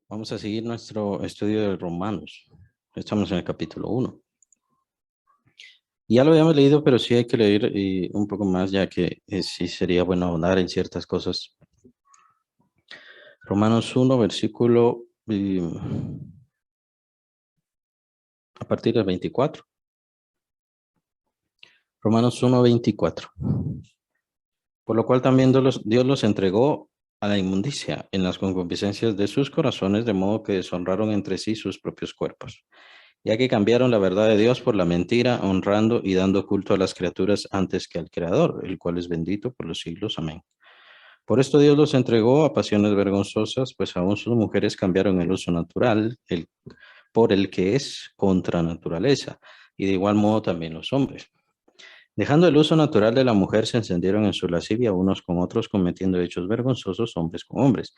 Vamos a seguir nuestro estudio de Romanos. Estamos en el capítulo 1. Ya lo habíamos leído, pero sí hay que leer un poco más, ya que sí sería bueno ahondar en ciertas cosas. Romanos 1, versículo a partir del 24. Romanos 1, 24. Por lo cual también Dios los entregó a la inmundicia en las concupiscencias de sus corazones, de modo que deshonraron entre sí sus propios cuerpos, ya que cambiaron la verdad de Dios por la mentira, honrando y dando culto a las criaturas antes que al Creador, el cual es bendito por los siglos. Amén. Por esto Dios los entregó a pasiones vergonzosas, pues aún sus mujeres cambiaron el uso natural por el que es contra naturaleza, y de igual modo también los hombres. Dejando el uso natural de la mujer, se encendieron en su lascivia unos con otros, cometiendo hechos vergonzosos hombres con hombres,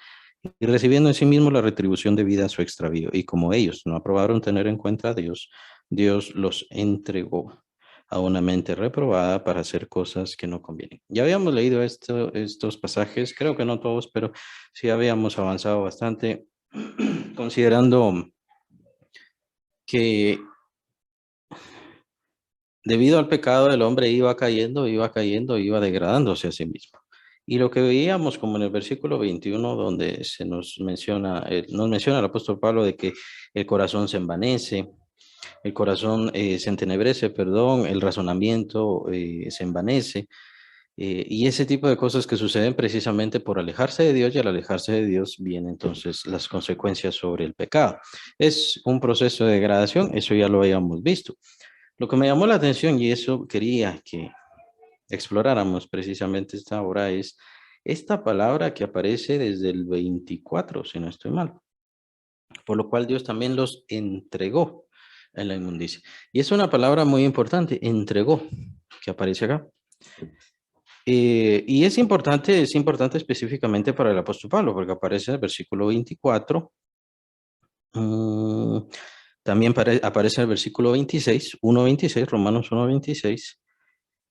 y recibiendo en sí mismo la retribución debida a su extravío. Y como ellos no aprobaron tener en cuenta a Dios, Dios los entregó a una mente reprobada para hacer cosas que no convienen. Ya habíamos leído estos pasajes, creo que no todos, pero sí habíamos avanzado bastante, considerando que debido al pecado del hombre iba degradándose a sí mismo. Y lo que veíamos como en el versículo 21, donde nos menciona el apóstol Pablo de que el corazón se envanece, el corazón se entenebrece, perdón, el razonamiento se envanece, y ese tipo de cosas que suceden precisamente por alejarse de Dios, y al alejarse de Dios vienen entonces las consecuencias sobre el pecado. Es un proceso de degradación, eso ya lo habíamos visto. Lo que me llamó la atención, y eso quería que exploráramos precisamente esta hora, es esta palabra que aparece desde el 24, si no estoy mal, por lo cual Dios también los entregó en la inmundicia. Y es una palabra muy importante, entregó, que aparece acá. Y es importante específicamente para el apóstol Pablo, porque aparece en el versículo 24. mm, También aparece en el versículo 26, 1:26, Romanos 1:26.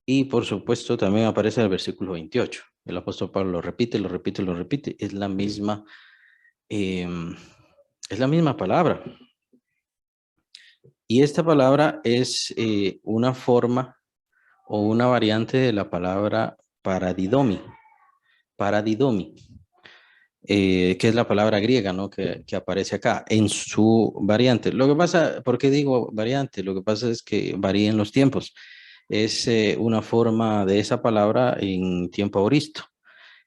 Y por supuesto también aparece en el versículo 28. El apóstol Pablo lo repite, lo repite, lo repite. Em, es la misma palabra. Y esta palabra es una forma o una variante de la palabra paradidomi. Paradidomi, que es la palabra griega, ¿no? Que aparece acá en su variante. Lo que pasa, ¿por qué digo variante? Lo que pasa es que varía en los tiempos. Es una forma de esa palabra en tiempo auristo.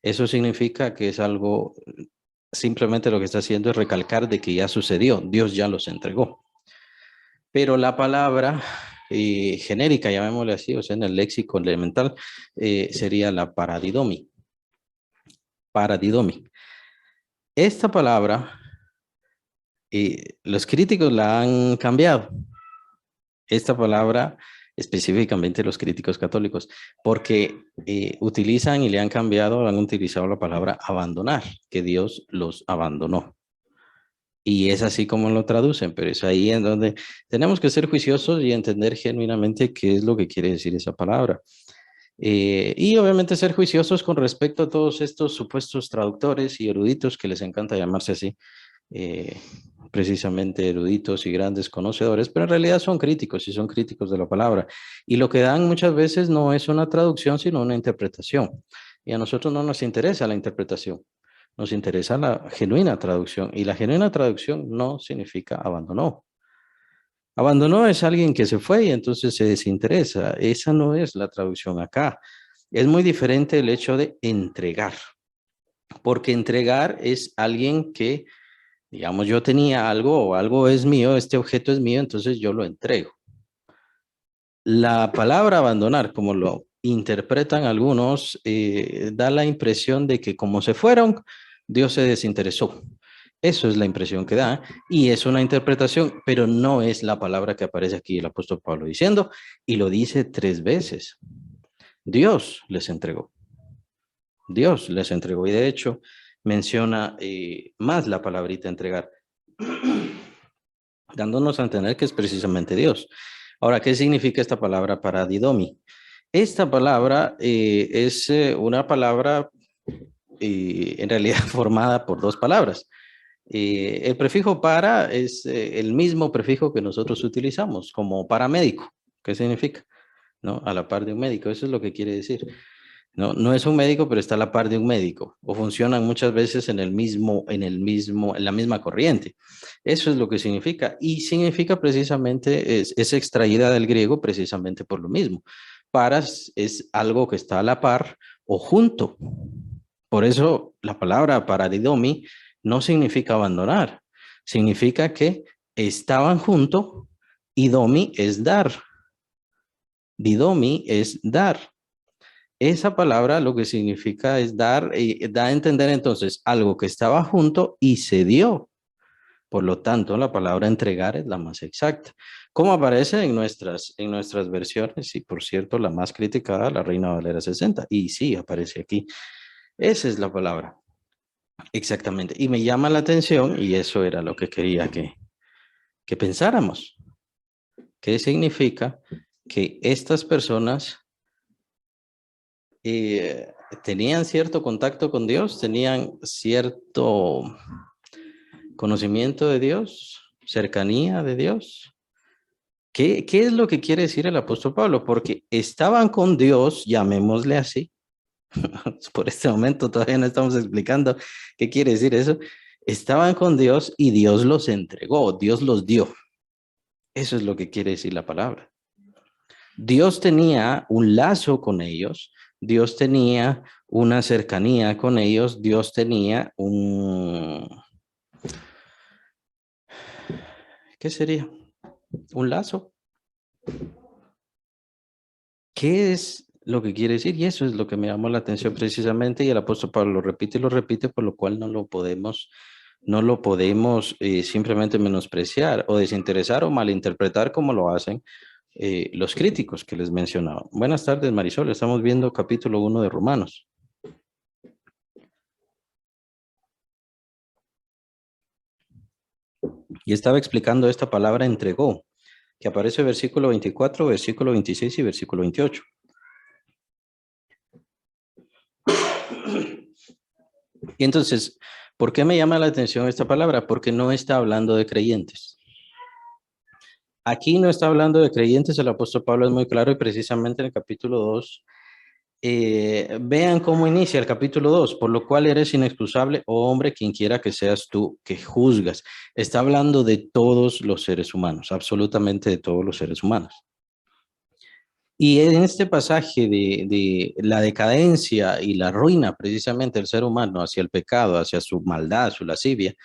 Eso significa que es algo, simplemente lo que está haciendo es recalcar de que ya sucedió, Dios ya los entregó. Pero la palabra genérica, llamémosle así, o sea, en el léxico elemental, sería la paradidomi. Paradidomi. Esta palabra, los críticos la han cambiado. Esta palabra, específicamente los críticos católicos, porque utilizan y le han cambiado, han utilizado la palabra abandonar, que Dios los abandonó. Y es así como lo traducen, pero es ahí en donde tenemos que ser juiciosos y entender genuinamente qué es lo que quiere decir esa palabra. Y obviamente ser juiciosos con respecto a todos estos supuestos traductores y eruditos que les encanta llamarse así, eh, precisamente eruditos y grandes conocedores, pero en realidad son críticos y son críticos de la palabra. Y lo que dan muchas veces no es una traducción, sino una interpretación. Y a nosotros no nos interesa la interpretación, nos interesa la genuina traducción. Y la genuina traducción no significa abandonó. Abandonó es alguien que se fue y entonces se desinteresa. Esa no es la traducción acá. Es muy diferente el hecho de entregar, porque entregar es alguien que, digamos, yo tenía algo o algo es mío, este objeto es mío, entonces yo lo entrego. La palabra abandonar, como lo interpretan algunos, da la impresión de que como se fueron, Dios se desinteresó. Eso es la impresión que da y es una interpretación, pero no es la palabra que aparece aquí el apóstol Pablo diciendo, y lo dice 3 veces. Dios les entregó. Dios les entregó y de hecho menciona más la palabrita entregar, dándonos a entender que es precisamente Dios. Ahora, ¿qué significa esta palabra paradidomi? Esta palabra es una palabra en realidad formada por 2 palabras. El prefijo para es el mismo prefijo que nosotros utilizamos como paramédico. ¿Qué significa? ¿No? A la par de un médico, eso es lo que quiere decir. No, no es un médico, pero está a la par de un médico, o funcionan muchas veces en la misma corriente. Eso es lo que significa, y significa precisamente, es extraída del griego precisamente por lo mismo. Paras es algo que está a la par o junto. Por eso la palabra paradidomi no significa abandonar, significa que estaban junto y domi es dar. Didomi es dar. Esa palabra lo que significa es dar, y da a entender entonces algo que estaba junto y se dio. Por lo tanto, la palabra entregar es la más exacta. Como aparece en nuestras versiones, y por cierto, la más criticada, la Reina Valera 60. Y sí, aparece aquí. Esa es la palabra. Exactamente. Y me llama la atención, y eso era lo que quería que pensáramos. ¿Qué significa que estas personas tenían cierto contacto con Dios, tenían cierto conocimiento de Dios, cercanía de Dios? ¿Qué es lo que quiere decir el apóstol Pablo? Porque estaban con Dios, llamémosle así. Por este momento todavía no estamos explicando qué quiere decir eso. Estaban con Dios y Dios los entregó, Dios los dio. Eso es lo que quiere decir la palabra. Dios tenía un lazo con ellos, Dios tenía una cercanía con ellos, Dios tenía un... ¿Qué sería? Un lazo. ¿Qué es lo que quiere decir? Y eso es lo que me llamó la atención precisamente, y el apóstol Pablo lo repite, por lo cual no lo podemos simplemente menospreciar o desinteresar o malinterpretar como lo hacen los críticos que les mencionaba. Buenas tardes, Marisol. Estamos viendo capítulo 1 de Romanos. Y estaba explicando esta palabra entregó, que aparece en versículo 24, versículo 26 y versículo 28. Y entonces, ¿por qué me llama la atención esta palabra? Porque no está hablando de creyentes. Aquí no está hablando de creyentes, el apóstol Pablo es muy claro, y precisamente en el capítulo 2, vean cómo inicia el capítulo 2, por lo cual eres inexcusable, oh hombre, quien quiera que seas tú que juzgas. Está hablando de todos los seres humanos, absolutamente de todos los seres humanos. Y en este pasaje de la decadencia y la ruina precisamente del ser humano hacia el pecado, hacia su maldad, su lascivia,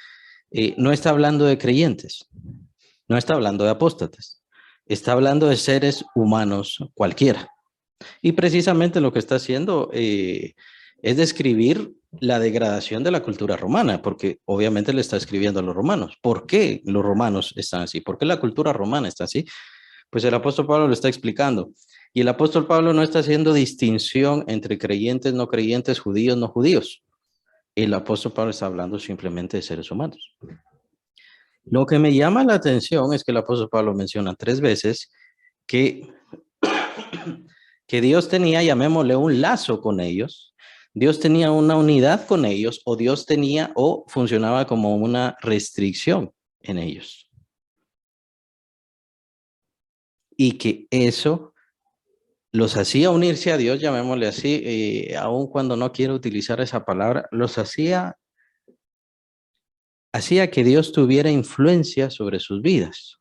no está hablando de creyentes, no está hablando de apóstatas, está hablando de seres humanos cualquiera. Y precisamente lo que está haciendo es describir la degradación de la cultura romana, porque obviamente le está escribiendo a los romanos. ¿Por qué los romanos están así? ¿Por qué la cultura romana está así? Pues el apóstol Pablo lo está explicando. Y el apóstol Pablo no está haciendo distinción entre creyentes, no creyentes, judíos, no judíos. El apóstol Pablo está hablando simplemente de seres humanos. Lo que me llama la atención es que el apóstol Pablo menciona 3 veces que, que Dios tenía, llamémosle, un lazo con ellos. Dios tenía una unidad con ellos, o Dios tenía o funcionaba como una restricción en ellos. Y que eso los hacía unirse a Dios, llamémosle así, aun cuando no quiero utilizar esa palabra, los hacía que Dios tuviera influencia sobre sus vidas.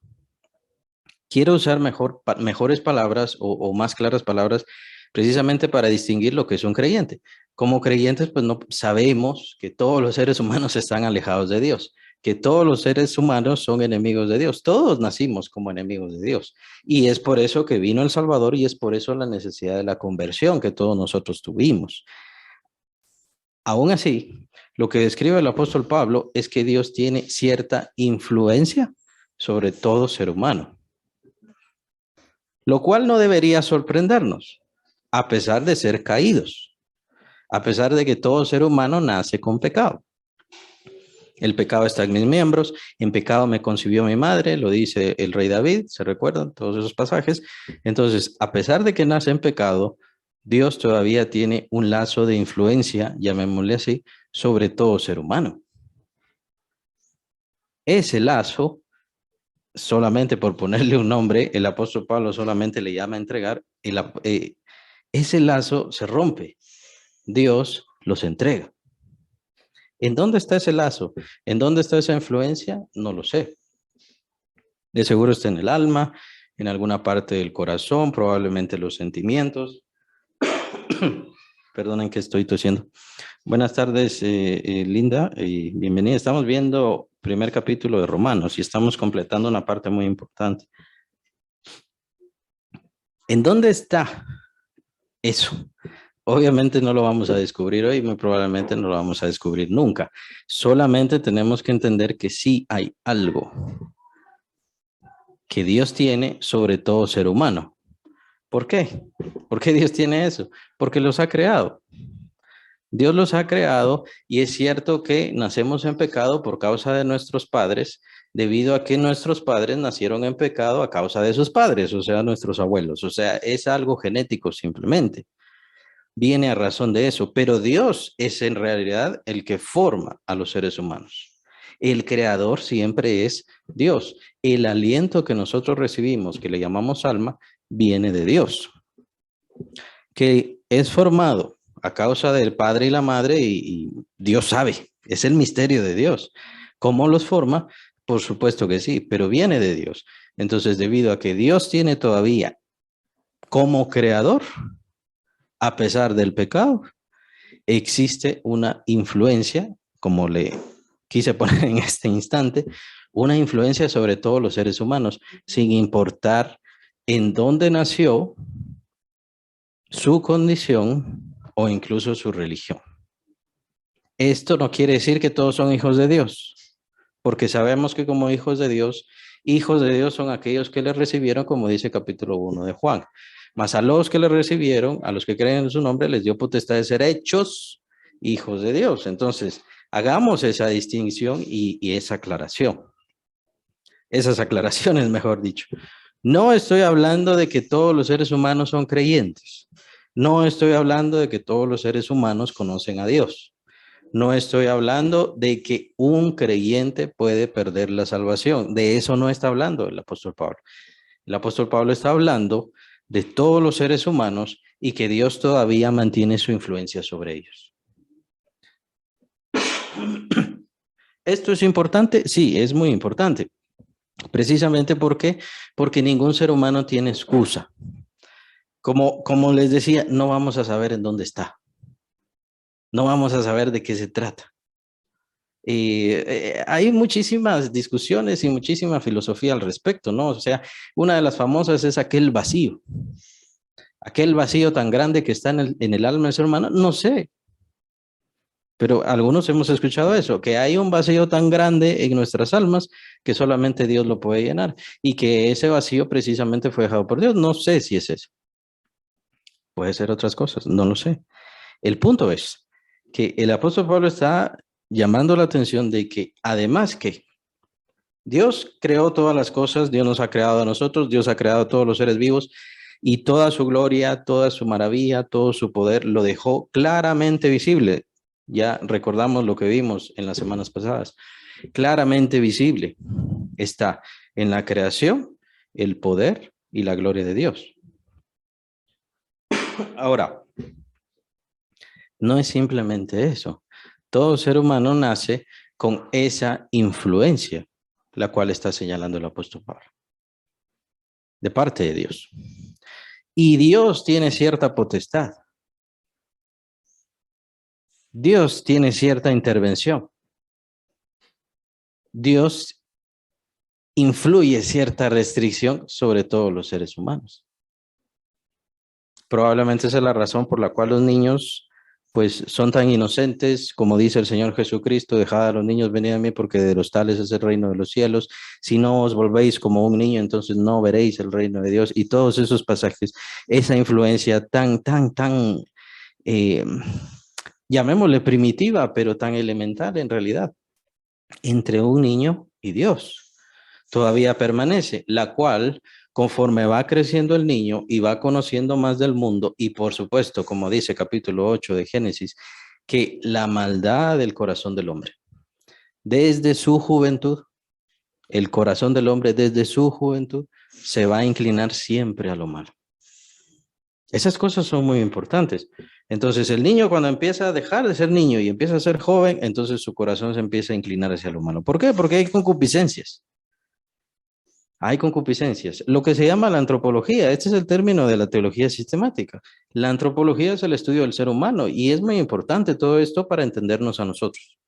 Quiero usar mejores palabras o más claras palabras precisamente para distinguir lo que es un creyente. Como creyentes, pues no sabemos que todos los seres humanos están alejados de Dios, que todos los seres humanos son enemigos de Dios. Todos nacimos como enemigos de Dios. Y es por eso que vino el Salvador, y es por eso la necesidad de la conversión que todos nosotros tuvimos. Aún así, lo que describe el apóstol Pablo es que Dios tiene cierta influencia sobre todo ser humano, lo cual no debería sorprendernos, a pesar de ser caídos, a pesar de que todo ser humano nace con pecado. El pecado está en mis miembros, en pecado me concibió mi madre, lo dice el rey David, ¿se recuerdan todos esos pasajes? Entonces, a pesar de que nace en pecado, Dios todavía tiene un lazo de influencia, llamémosle así, sobre todo ser humano. Ese lazo, solamente por ponerle un nombre, el apóstol Pablo solamente le llama a entregar, ese lazo se rompe. Dios los entrega. ¿En dónde está ese lazo? ¿En dónde está esa influencia? No lo sé. De seguro está en el alma, en alguna parte del corazón, probablemente los sentimientos. Perdonen que estoy tosiendo. Buenas tardes, Linda, y bienvenida. Estamos viendo primer capítulo de Romanos y estamos completando una parte muy importante. ¿En dónde está eso? Obviamente no lo vamos a descubrir hoy, muy probablemente no lo vamos a descubrir nunca. Solamente tenemos que entender que sí hay algo que Dios tiene sobre todo ser humano. ¿Por qué? ¿Por qué Dios tiene eso? Porque los ha creado. Dios los ha creado y es cierto que nacemos en pecado por causa de nuestros padres, debido a que nuestros padres nacieron en pecado a causa de sus padres, o sea, nuestros abuelos. O sea, es algo genético simplemente. Viene a razón de eso, pero Dios es en realidad el que forma a los seres humanos. El creador siempre es Dios. El aliento que nosotros recibimos, que le llamamos alma, viene de Dios, que es formado a causa del padre y la madre y Dios sabe, es el misterio de Dios. ¿Cómo los forma? Por supuesto que sí, pero viene de Dios. Entonces, debido a que Dios tiene todavía como creador, a pesar del pecado, existe una influencia, como le quise poner en este instante, una influencia sobre todos los seres humanos, sin importar en dónde nació, su condición o incluso su religión. Esto no quiere decir que todos son hijos de Dios, porque sabemos que como hijos de Dios son aquellos que le recibieron, como dice capítulo 1 de Juan. Mas a los que le recibieron, a los que creen en su nombre, les dio potestad de ser hechos hijos de Dios. Entonces, hagamos esa distinción y esa aclaración. Esas aclaraciones, mejor dicho. No estoy hablando de que todos los seres humanos son creyentes. No estoy hablando de que todos los seres humanos conocen a Dios. No estoy hablando de que un creyente puede perder la salvación. De eso no está hablando el apóstol Pablo. El apóstol Pablo está hablando de todos los seres humanos y que Dios todavía mantiene su influencia sobre ellos. ¿Esto es importante? Sí, es muy importante. Precisamente porque ningún ser humano tiene excusa. Como les decía, no vamos a saber en dónde está. No vamos a saber de qué se trata. Hay muchísimas discusiones y muchísima filosofía al respecto, ¿no? O sea, una de las famosas es aquel vacío tan grande que está en el alma del ser humano, no sé, pero algunos hemos escuchado eso, que hay un vacío tan grande en nuestras almas que solamente Dios lo puede llenar y que ese vacío precisamente fue dejado por Dios. No sé si es eso. Puede ser otras cosas, no lo sé. El punto es que el apóstol Pablo está llamando la atención de que además que Dios creó todas las cosas, Dios nos ha creado a nosotros, Dios ha creado a todos los seres vivos y toda su gloria, toda su maravilla, todo su poder lo dejó claramente visible. Ya recordamos lo que vimos en las semanas pasadas. Claramente visible está en la creación el poder y la gloria de Dios. Ahora, no es simplemente eso. Todo ser humano nace con esa influencia, la cual está señalando el apóstol Pablo, de parte de Dios. Y Dios tiene cierta potestad. Dios tiene cierta intervención. Dios influye cierta restricción sobre todos los seres humanos. Probablemente esa es la razón por la cual los niños pues son tan inocentes, como dice el Señor Jesucristo: dejad a los niños venir a mí, porque de los tales es el reino de los cielos. Si no os volvéis como un niño, entonces no veréis el reino de Dios. Y todos esos pasajes, esa influencia tan, eh, llamémosle primitiva, pero tan elemental en realidad, entre un niño y Dios, todavía permanece, la cual, conforme va creciendo el niño y va conociendo más del mundo, y por supuesto, como dice capítulo 8 de Génesis, que la maldad del corazón del hombre, desde su juventud, El corazón del hombre desde su juventud se va a inclinar siempre a lo malo. Esas cosas son muy importantes. Entonces, el niño cuando empieza a dejar de ser niño y empieza a ser joven, entonces su corazón se empieza a inclinar hacia lo malo. ¿Por qué? Porque hay concupiscencias. Hay concupiscencias. Lo que se llama la antropología, este es el término de la teología sistemática. La antropología es el estudio del ser humano y es muy importante todo esto para entendernos a nosotros.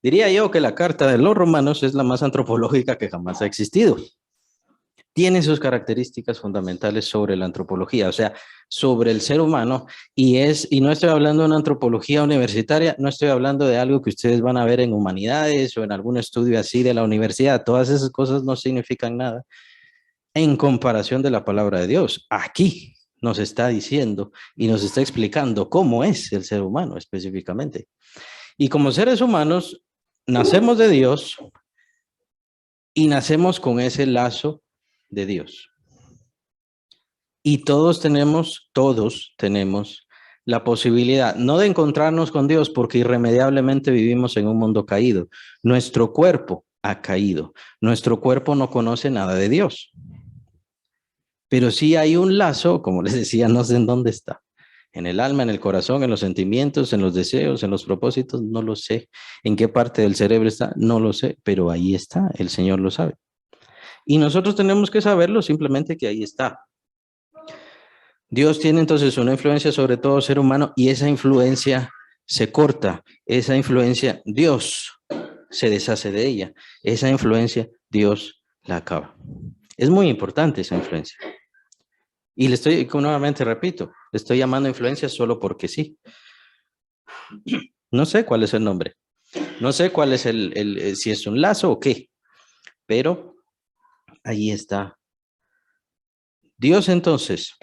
Diría yo que la carta de los Romanos es la más antropológica que jamás ha existido. Tiene sus características fundamentales sobre la antropología, o sea, sobre el ser humano, y no estoy hablando de una antropología universitaria, no estoy hablando de algo que ustedes van a ver en humanidades o en algún estudio así de la universidad, todas esas cosas no significan nada en comparación de la palabra de Dios. Aquí nos está diciendo y nos está explicando cómo es el ser humano específicamente. Y como seres humanos, nacemos de Dios y nacemos con ese lazo de Dios. Y todos tenemos la posibilidad, no de encontrarnos con Dios, porque irremediablemente vivimos en un mundo caído. Nuestro cuerpo ha caído. Nuestro cuerpo no conoce nada de Dios. Pero sí hay un lazo, como les decía, no sé en dónde está. En el alma, en el corazón, en los sentimientos, en los deseos, en los propósitos, no lo sé. En qué parte del cerebro está, no lo sé, pero ahí está, el Señor lo sabe. Y nosotros tenemos que saberlo, simplemente que ahí está. Dios tiene entonces una influencia sobre todo ser humano y esa influencia se corta, esa influencia Dios se deshace de ella, esa influencia Dios la acaba. Es muy importante esa influencia. Y nuevamente repito, le estoy llamando influencia solo porque sí. No sé cuál es el nombre, no sé cuál es si es un lazo o qué, pero ahí está. Dios entonces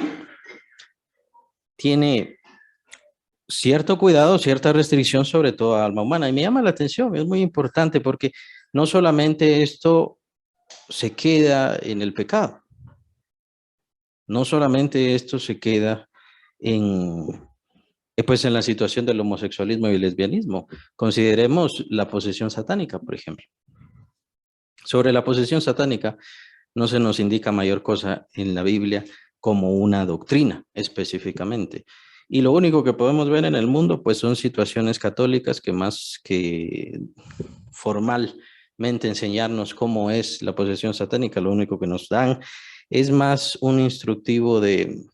tiene cierto cuidado, cierta restricción sobre toda alma humana. Y me llama la atención, es muy importante porque no solamente esto se queda en el pecado, no solamente esto se queda pues en la situación del homosexualismo y el lesbianismo. Consideremos la posesión satánica, por ejemplo. Sobre la posesión satánica no se nos indica mayor cosa en la Biblia como una doctrina específicamente. Y lo único que podemos ver en el mundo, pues son situaciones católicas que más que formalmente enseñarnos cómo es la posesión satánica, lo único que nos dan es más un instructivo de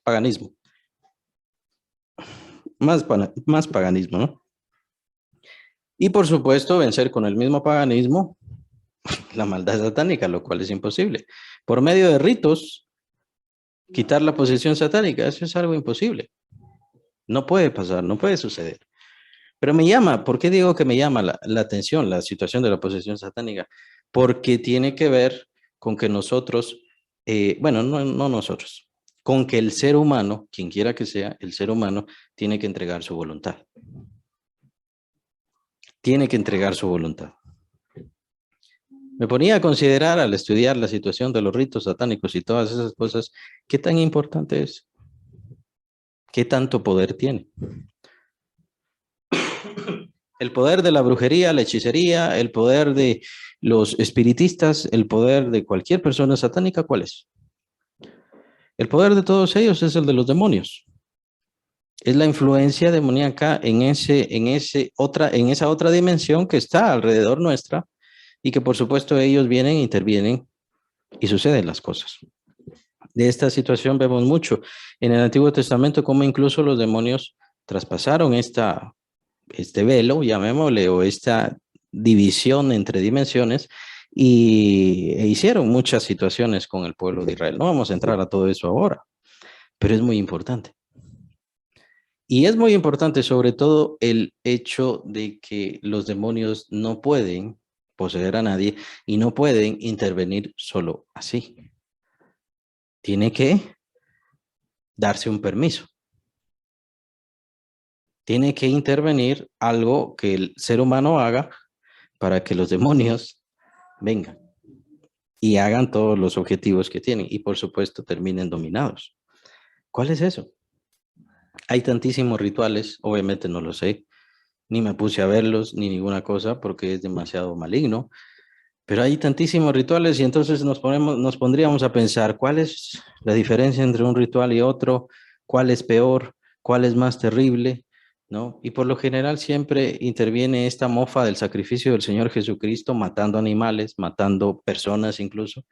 paganismo, más paganismo, ¿no? Y por supuesto, vencer con el mismo paganismo la maldad satánica, lo cual es imposible. Por medio de ritos, quitar la posesión satánica, eso es algo imposible. No puede pasar, no puede suceder. Pero me llama, ¿por qué digo que me llama la atención la situación de la posesión satánica? Porque tiene que ver con que nosotros, bueno, no nosotros, con que el ser humano, quien quiera que sea, el ser humano tiene que entregar su voluntad. Tiene que entregar su voluntad. Me ponía a considerar al estudiar la situación de los ritos satánicos y todas esas cosas, ¿qué tan importante es? ¿Qué tanto poder tiene? El poder de la brujería, la hechicería, el poder de los espiritistas, el poder de cualquier persona satánica, ¿cuál es? El poder de todos ellos es el de los demonios. Es la influencia demoníaca en esa otra dimensión que está alrededor nuestra y que por supuesto ellos vienen, intervienen y suceden las cosas. De esta situación vemos mucho en el Antiguo Testamento como incluso los demonios traspasaron este velo, llamémosle, o esta división entre dimensiones e hicieron muchas situaciones con el pueblo de Israel. No vamos a entrar a todo eso ahora, pero es muy importante. Y es muy importante sobre todo el hecho de que los demonios no pueden poseer a nadie y no pueden intervenir solo así. Tiene que darse un permiso. Tiene que intervenir algo que el ser humano haga para que los demonios vengan y hagan todos los objetivos que tienen y por supuesto terminen dominados. ¿Cuál es eso? Hay tantísimos rituales, obviamente no lo sé, ni me puse a verlos, ni ninguna cosa, porque es demasiado maligno. Pero hay tantísimos rituales y entonces nos pondríamos a pensar cuál es la diferencia entre un ritual y otro, cuál es peor, cuál es más terrible, ¿no? Y por lo general siempre interviene esta mofa del sacrificio del Señor Jesucristo, matando animales, matando personas incluso,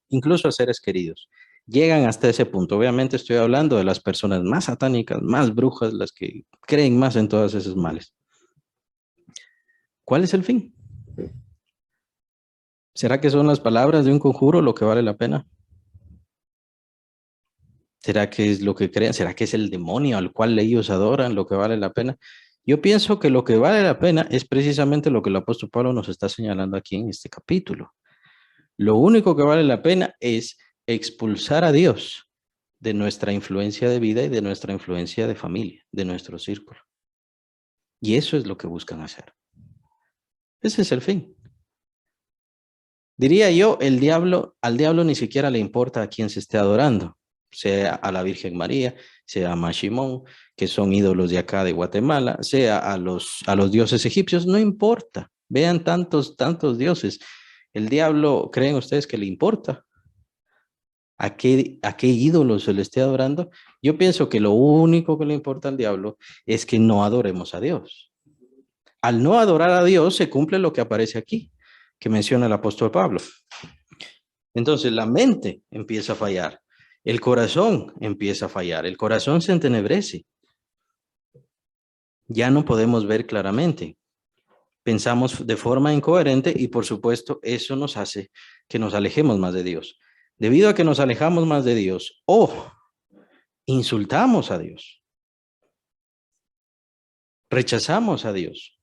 incluso a seres queridos. Llegan hasta ese punto. Obviamente estoy hablando de las personas más satánicas, más brujas, las que creen más en todos esos males. ¿Cuál es el fin? ¿Será que son las palabras de un conjuro lo que vale la pena? ¿Será que es lo que creen? ¿Será que es el demonio al cual ellos adoran lo que vale la pena? Yo pienso que lo que vale la pena es precisamente lo que el apóstol Pablo nos está señalando aquí en este capítulo. Lo único que vale la pena es expulsar a Dios de nuestra influencia de vida y de nuestra influencia de familia, de nuestro círculo. Y eso es lo que buscan hacer. Ese es el fin. Diría yo, al diablo ni siquiera le importa a quién se esté adorando, sea a la Virgen María, sea a Mashimón, que son ídolos de acá de Guatemala, sea a los dioses egipcios, no importa. Vean tantos dioses. El diablo, ¿creen ustedes que le importa? A qué ídolo se le esté adorando? Yo pienso que lo único que le importa al diablo es que no adoremos a Dios. Al no adorar a Dios se cumple lo que aparece aquí, que menciona el apóstol Pablo. Entonces la mente empieza a fallar, el corazón empieza a fallar, el corazón se entenebrece. Ya no podemos ver claramente. Pensamos de forma incoherente y por supuesto eso nos hace que nos alejemos más de Dios. Debido a que nos alejamos más de Dios o insultamos a Dios, rechazamos a Dios,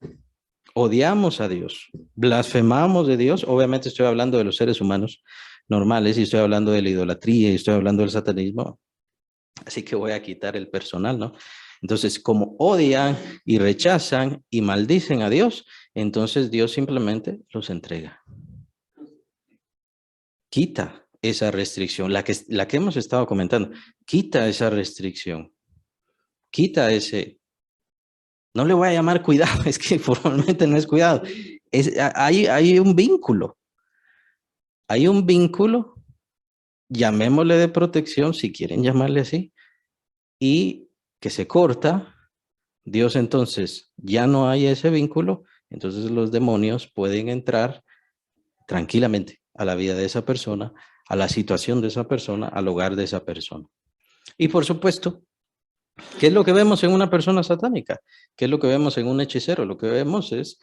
odiamos a Dios, blasfemamos de Dios, obviamente estoy hablando de los seres humanos normales y estoy hablando de la idolatría y estoy hablando del satanismo, así que voy a quitar el personal, ¿no? Entonces, como odian y rechazan y maldicen a Dios, entonces Dios simplemente los entrega. Quita esa restricción, la que hemos estado comentando, quita esa restricción, quita ese, no le voy a llamar cuidado, es que formalmente no es cuidado, hay hay un vínculo, llamémosle de protección, si quieren llamarle así, y que se corta. Dios entonces ya no hay ese vínculo, entonces los demonios pueden entrar tranquilamente a la vida de esa persona, a la situación de esa persona, al hogar de esa persona. Y por supuesto, ¿qué es lo que vemos en una persona satánica? ¿Qué es lo que vemos en un hechicero? Lo que vemos es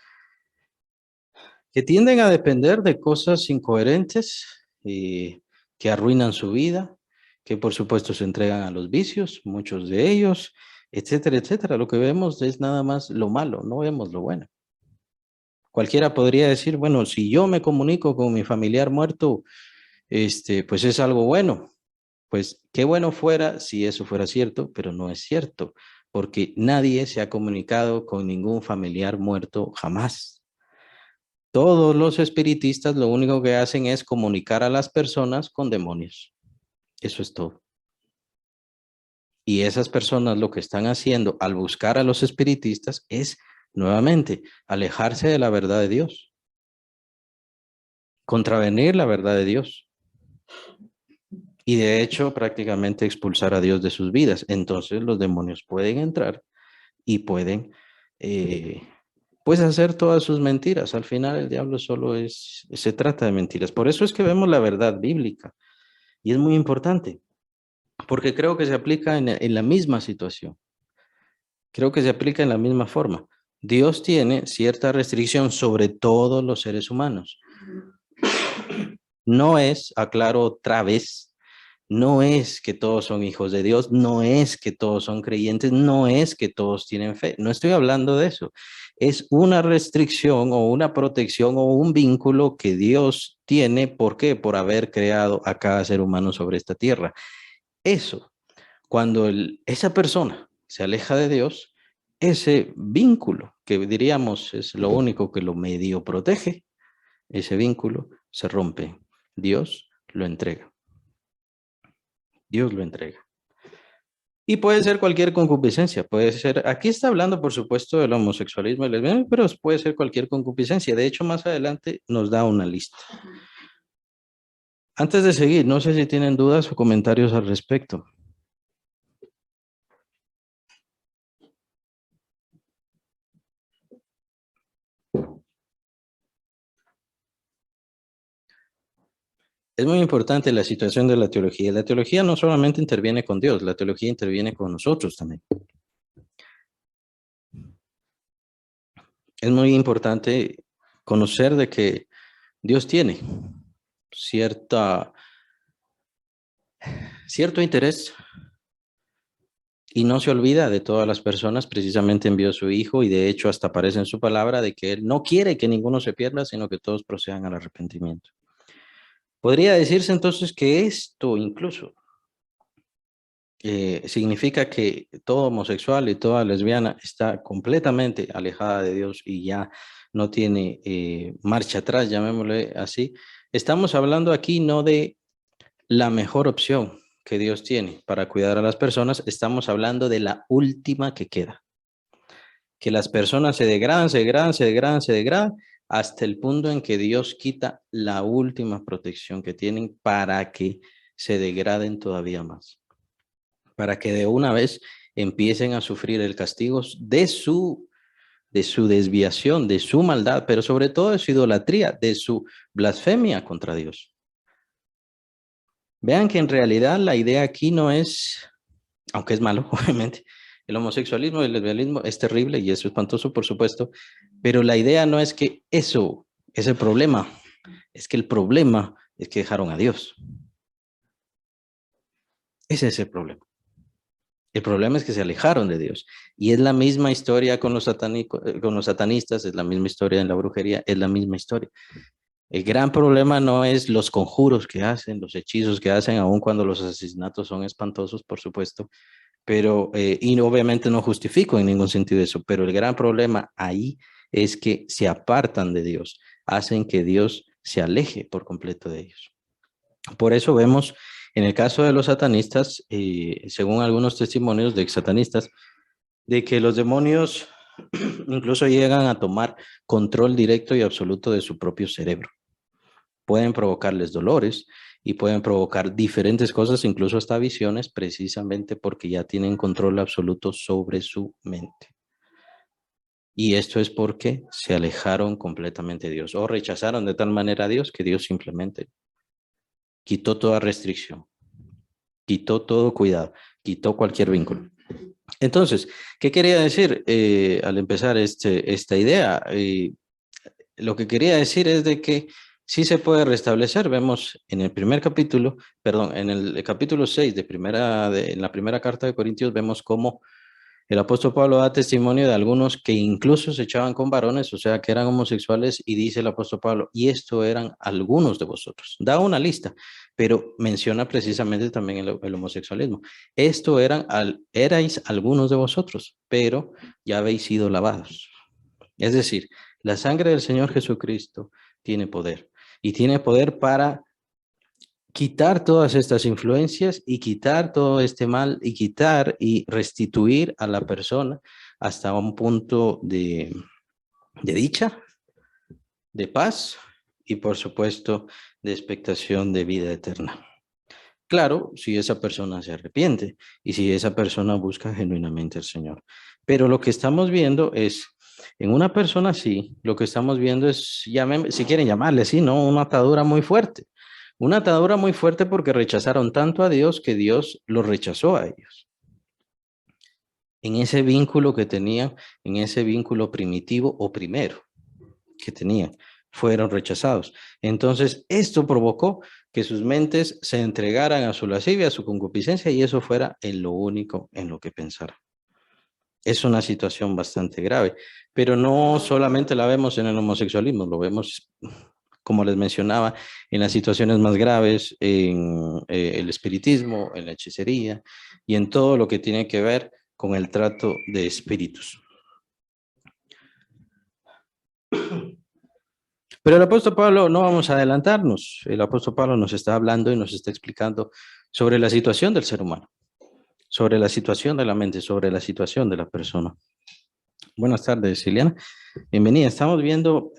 que tienden a depender de cosas incoherentes y que arruinan su vida, que por supuesto se entregan a los vicios, muchos de ellos, etcétera, etcétera. Lo que vemos es nada más lo malo, no vemos lo bueno. Cualquiera podría decir, bueno, si yo me comunico con mi familiar muerto, pues es algo bueno. Pues qué bueno fuera si eso fuera cierto, pero no es cierto, porque nadie se ha comunicado con ningún familiar muerto jamás. Todos los espiritistas lo único que hacen es comunicar a las personas con demonios. Eso es todo. Y esas personas lo que están haciendo al buscar a los espiritistas es, nuevamente, alejarse de la verdad de Dios, contravenir la verdad de Dios. Y de hecho, prácticamente expulsar a Dios de sus vidas. Entonces los demonios pueden entrar y pueden, pues, hacer todas sus mentiras. Al final el diablo solo se trata de mentiras. Por eso es que vemos la verdad bíblica. Y es muy importante, porque creo que se aplica en la misma situación. Creo que se aplica en la misma forma. Dios tiene cierta restricción sobre todos los seres humanos. No es, aclaro otra vez, no es que todos son hijos de Dios, no es que todos son creyentes, no es que todos tienen fe. No estoy hablando de eso. Es una restricción o una protección o un vínculo que Dios tiene. ¿Por qué? Por haber creado a cada ser humano sobre esta tierra. Eso, cuando esa persona se aleja de Dios, ese vínculo, que diríamos es lo único que lo medio protege, ese vínculo se rompe. Dios lo entrega. Dios lo entrega. Y puede ser cualquier concupiscencia, puede ser, aquí está hablando por supuesto del homosexualismo y el lesbianismo, pero puede ser cualquier concupiscencia. De hecho, más adelante nos da una lista. Antes de seguir, no sé si tienen dudas o comentarios al respecto. Es muy importante la situación de la teología. La teología no solamente interviene con Dios, la teología interviene con nosotros también. Es muy importante conocer de que Dios tiene cierto interés y no se olvida de todas las personas. Precisamente envió a su Hijo y de hecho hasta aparece en su palabra de que Él no quiere que ninguno se pierda, sino que todos procedan al arrepentimiento. Podría decirse entonces que esto incluso significa que todo homosexual y toda lesbiana está completamente alejada de Dios y ya no tiene marcha atrás, llamémosle así. Estamos hablando aquí no de la mejor opción que Dios tiene para cuidar a las personas, estamos hablando de la última que queda. Que las personas se degradan, se degradan, se degradan, se degradan, hasta el punto en que Dios quita la última protección que tienen para que se degraden todavía más. Para que de una vez empiecen a sufrir el castigo de su desviación, de su maldad, pero sobre todo de su idolatría, de su blasfemia contra Dios. Vean que en realidad la idea aquí no es, aunque es malo, obviamente, el homosexualismo y el lesbianismo es terrible y es espantoso, por supuesto, pero la idea no es que eso es el problema, es que el problema es que dejaron a Dios. Ese es el problema. El problema es que se alejaron de Dios. Y es la misma historia con los satanistas, es la misma historia en la brujería, es la misma historia. El gran problema no es los conjuros que hacen, los hechizos que hacen, aun cuando los asesinatos son espantosos, por supuesto, pero, y obviamente no justifico en ningún sentido eso, pero el gran problema ahí es que se apartan de Dios, hacen que Dios se aleje por completo de ellos. Por eso vemos en el caso de los satanistas, según algunos testimonios de satanistas, de que los demonios incluso llegan a tomar control directo y absoluto de su propio cerebro. Pueden provocarles dolores y pueden provocar diferentes cosas, incluso hasta visiones, precisamente porque ya tienen control absoluto sobre su mente. Y esto es porque se alejaron completamente de Dios o rechazaron de tal manera a Dios que Dios simplemente quitó toda restricción, quitó todo cuidado, quitó cualquier vínculo. Entonces, ¿qué quería decir al empezar esta idea? Lo que quería decir es de que sí se puede restablecer. Vemos en el primer capítulo, perdón, en el capítulo 6 en la primera carta de Corintios, vemos cómo el apóstol Pablo da testimonio de algunos que incluso se echaban con varones, o sea, que eran homosexuales, y dice el apóstol Pablo, y esto eran algunos de vosotros. Da una lista, pero menciona precisamente también el homosexualismo. Esto erais algunos de vosotros, pero ya habéis sido lavados. Es decir, la sangre del Señor Jesucristo tiene poder, y tiene poder para quitar todas estas influencias y quitar todo este mal y quitar y restituir a la persona hasta un punto de dicha, de paz y por supuesto de expectación de vida eterna. Claro, si esa persona se arrepiente y si esa persona busca genuinamente al Señor. Pero lo que estamos viendo es, en una persona así, lo que estamos viendo es, si quieren llamarle así, ¿no? Una atadura muy fuerte. Una atadura muy fuerte porque rechazaron tanto a Dios que Dios los rechazó a ellos. En ese vínculo que tenían, en ese vínculo primitivo o primero que tenían, fueron rechazados. Entonces, esto provocó que sus mentes se entregaran a su lascivia, a su concupiscencia, y eso fuera en lo único en lo que pensaran. Es una situación bastante grave, pero no solamente la vemos en el homosexualismo, lo vemos, como les mencionaba, en las situaciones más graves, en el espiritismo, en la hechicería y en todo lo que tiene que ver con el trato de espíritus. Pero el apóstol Pablo, no vamos a adelantarnos, el apóstol Pablo nos está hablando y nos está explicando sobre la situación del ser humano, sobre la situación de la mente, sobre la situación de la persona. Buenas tardes, Liliana. Bienvenida. Estamos viendo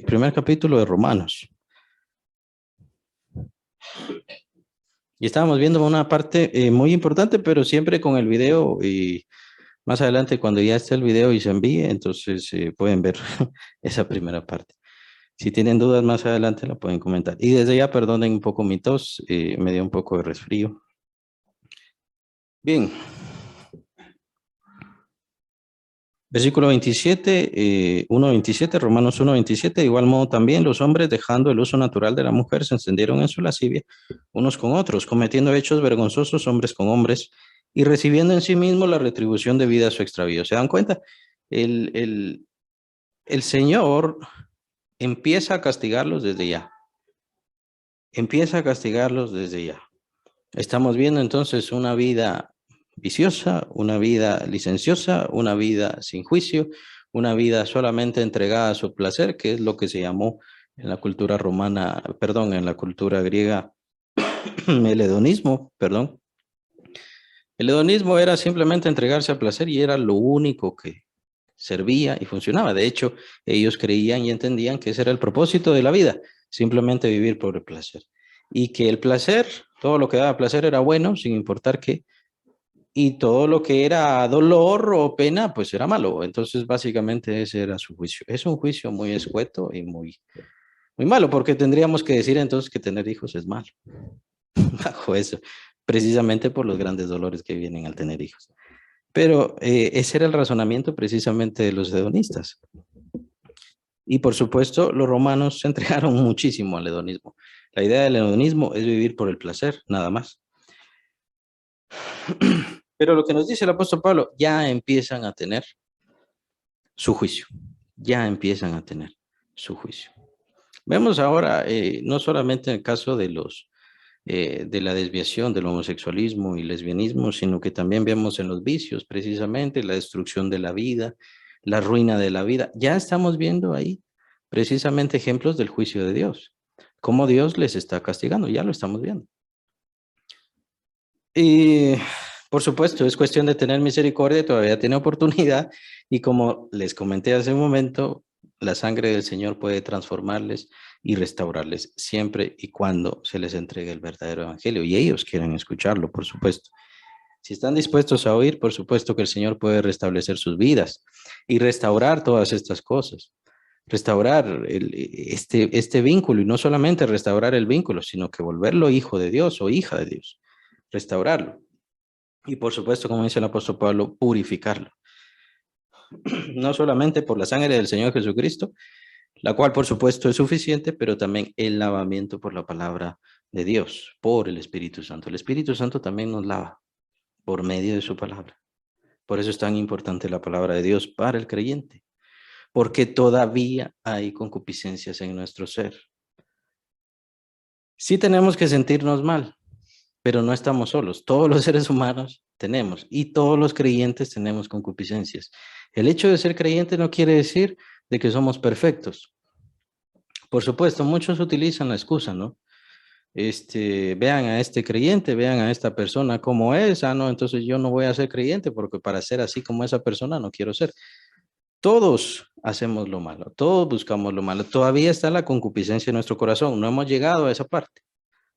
primer capítulo de Romanos. Y estábamos viendo una parte muy importante, pero siempre con el video y más adelante cuando ya esté el video y se envíe, entonces pueden ver esa primera parte. Si tienen dudas más adelante la pueden comentar. Y desde ya perdonen un poco mi tos, me dio un poco de resfrío. Bien. Versículo 27, 1:27, Romanos 1:27, de igual modo también los hombres, dejando el uso natural de la mujer, se encendieron en su lascivia unos con otros, cometiendo hechos vergonzosos hombres con hombres y recibiendo en sí mismos la retribución debida a su extravío. ¿Se dan cuenta? El Señor empieza a castigarlos desde ya. Empieza a castigarlos desde ya. Estamos viendo entonces una vida viciosa, una vida licenciosa, una vida sin juicio, una vida solamente entregada a su placer, que es lo que se llamó en la cultura romana, perdón, en la cultura griega, el hedonismo, perdón. El hedonismo era simplemente entregarse al placer y era lo único que servía y funcionaba. De hecho, ellos creían y entendían que ese era el propósito de la vida, simplemente vivir por el placer. Y que el placer, todo lo que daba placer era bueno, sin importar qué, y todo lo que era dolor o pena, pues era malo. Entonces, básicamente ese era su juicio. Es un juicio muy escueto y muy, muy malo, porque tendríamos que decir entonces que tener hijos es malo, bajo eso, precisamente por los grandes dolores que vienen al tener hijos. Pero ese era el razonamiento precisamente de los hedonistas. Y por supuesto, los romanos se entregaron muchísimo al hedonismo. La idea del hedonismo es vivir por el placer, nada más. Pero lo que nos dice el apóstol Pablo, ya empiezan a tener su juicio. Ya empiezan a tener su juicio. Vemos ahora, no solamente en el caso de de la desviación del homosexualismo y lesbianismo, sino que también vemos en los vicios, precisamente, la destrucción de la vida, la ruina de la vida. Ya estamos viendo ahí precisamente ejemplos del juicio de Dios. Cómo Dios les está castigando, ya lo estamos viendo. Y por supuesto, es cuestión de tener misericordia, todavía tiene oportunidad y como les comenté hace un momento, la sangre del Señor puede transformarles y restaurarles siempre y cuando se les entregue el verdadero evangelio y ellos quieren escucharlo, por supuesto. Si están dispuestos a oír, por supuesto que el Señor puede restablecer sus vidas y restaurar todas estas cosas. Restaurar este vínculo y no solamente restaurar el vínculo, sino que volverlo hijo de Dios o hija de Dios. Restaurarlo. Y por supuesto, como dice el apóstol Pablo, purificarlo. No solamente por la sangre del Señor Jesucristo, la cual por supuesto es suficiente, pero también el lavamiento por la palabra de Dios, por el Espíritu Santo. El Espíritu Santo también nos lava por medio de su palabra. Por eso es tan importante la palabra de Dios para el creyente, porque todavía hay concupiscencias en nuestro ser. Sí tenemos que sentirnos mal, pero no estamos solos. Todos los seres humanos tenemos y todos los creyentes tenemos concupiscencias. El hecho de ser creyente no quiere decir de que somos perfectos. Por supuesto, muchos utilizan la excusa, ¿no? Vean a este creyente, vean a esta persona como es, no, entonces yo no voy a ser creyente porque para ser así como esa persona no quiero ser. Todos hacemos lo malo, todos buscamos lo malo. Todavía está la concupiscencia en nuestro corazón, no hemos llegado a esa parte,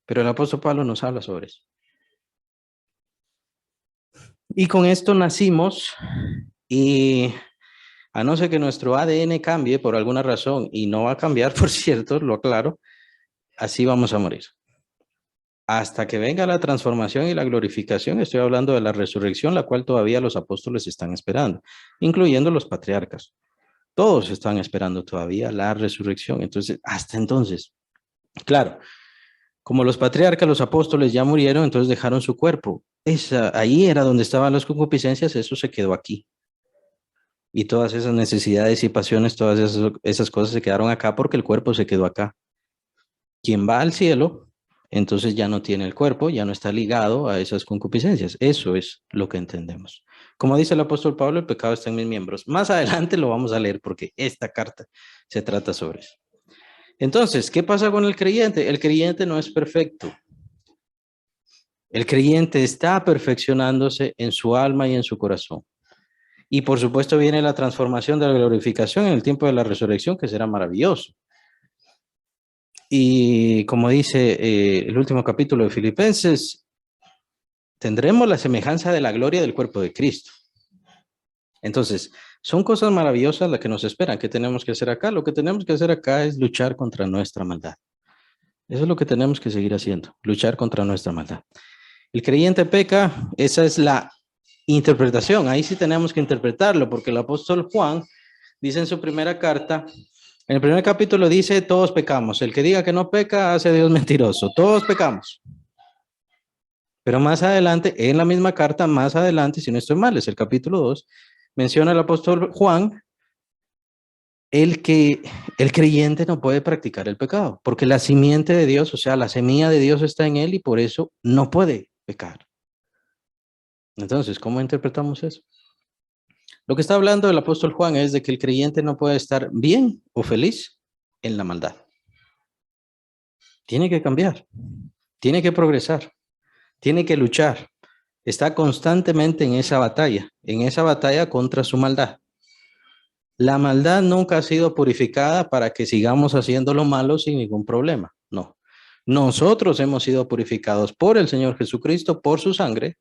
pero el apóstol Pablo nos habla sobre eso. Y con esto nacimos y a no ser que nuestro ADN cambie por alguna razón, y no va a cambiar, por cierto, lo aclaro, así vamos a morir. Hasta que venga la transformación y la glorificación, estoy hablando de la resurrección, la cual todavía los apóstoles están esperando, incluyendo los patriarcas. Todos están esperando todavía la resurrección. Entonces, hasta entonces, claro, como los patriarcas, los apóstoles ya murieron, entonces dejaron su cuerpo. Ahí era donde estaban las concupiscencias, eso se quedó aquí. Y todas esas necesidades y pasiones, todas esas cosas se quedaron acá porque el cuerpo se quedó acá. Quien va al cielo, entonces ya no tiene el cuerpo, ya no está ligado a esas concupiscencias. Eso es lo que entendemos. Como dice el apóstol Pablo, el pecado está en mis miembros. Más adelante lo vamos a leer porque esta carta se trata sobre eso. Entonces, ¿qué pasa con el creyente? El creyente no es perfecto. El creyente está perfeccionándose en su alma y en su corazón. Y por supuesto viene la transformación de la glorificación en el tiempo de la resurrección, que será maravilloso. Y como dice el último capítulo de Filipenses, tendremos la semejanza de la gloria del cuerpo de Cristo. Entonces, son cosas maravillosas las que nos esperan. ¿Qué tenemos que hacer acá? Lo que tenemos que hacer acá es luchar contra nuestra maldad. Eso es lo que tenemos que seguir haciendo, luchar contra nuestra maldad. El creyente peca, esa es la interpretación. Ahí sí tenemos que interpretarlo, porque el apóstol Juan dice en su primera carta, en el primer capítulo dice, todos pecamos. El que diga que no peca, hace a Dios mentiroso. Todos pecamos. Pero más adelante, en la misma carta, más adelante, si no estoy mal, es el capítulo 2, menciona el apóstol Juan que el creyente no puede practicar el pecado, porque la simiente de Dios, o sea, la semilla de Dios está en él y por eso no puede pecar. Entonces, ¿cómo interpretamos eso? Lo que está hablando el apóstol Juan es de que el creyente no puede estar bien o feliz en la maldad. Tiene que cambiar, tiene que progresar, tiene que luchar. Está constantemente en esa batalla contra su maldad. La maldad nunca ha sido purificada para que sigamos haciendo lo malo sin ningún problema. No. Nosotros hemos sido purificados por el Señor Jesucristo, por su sangre,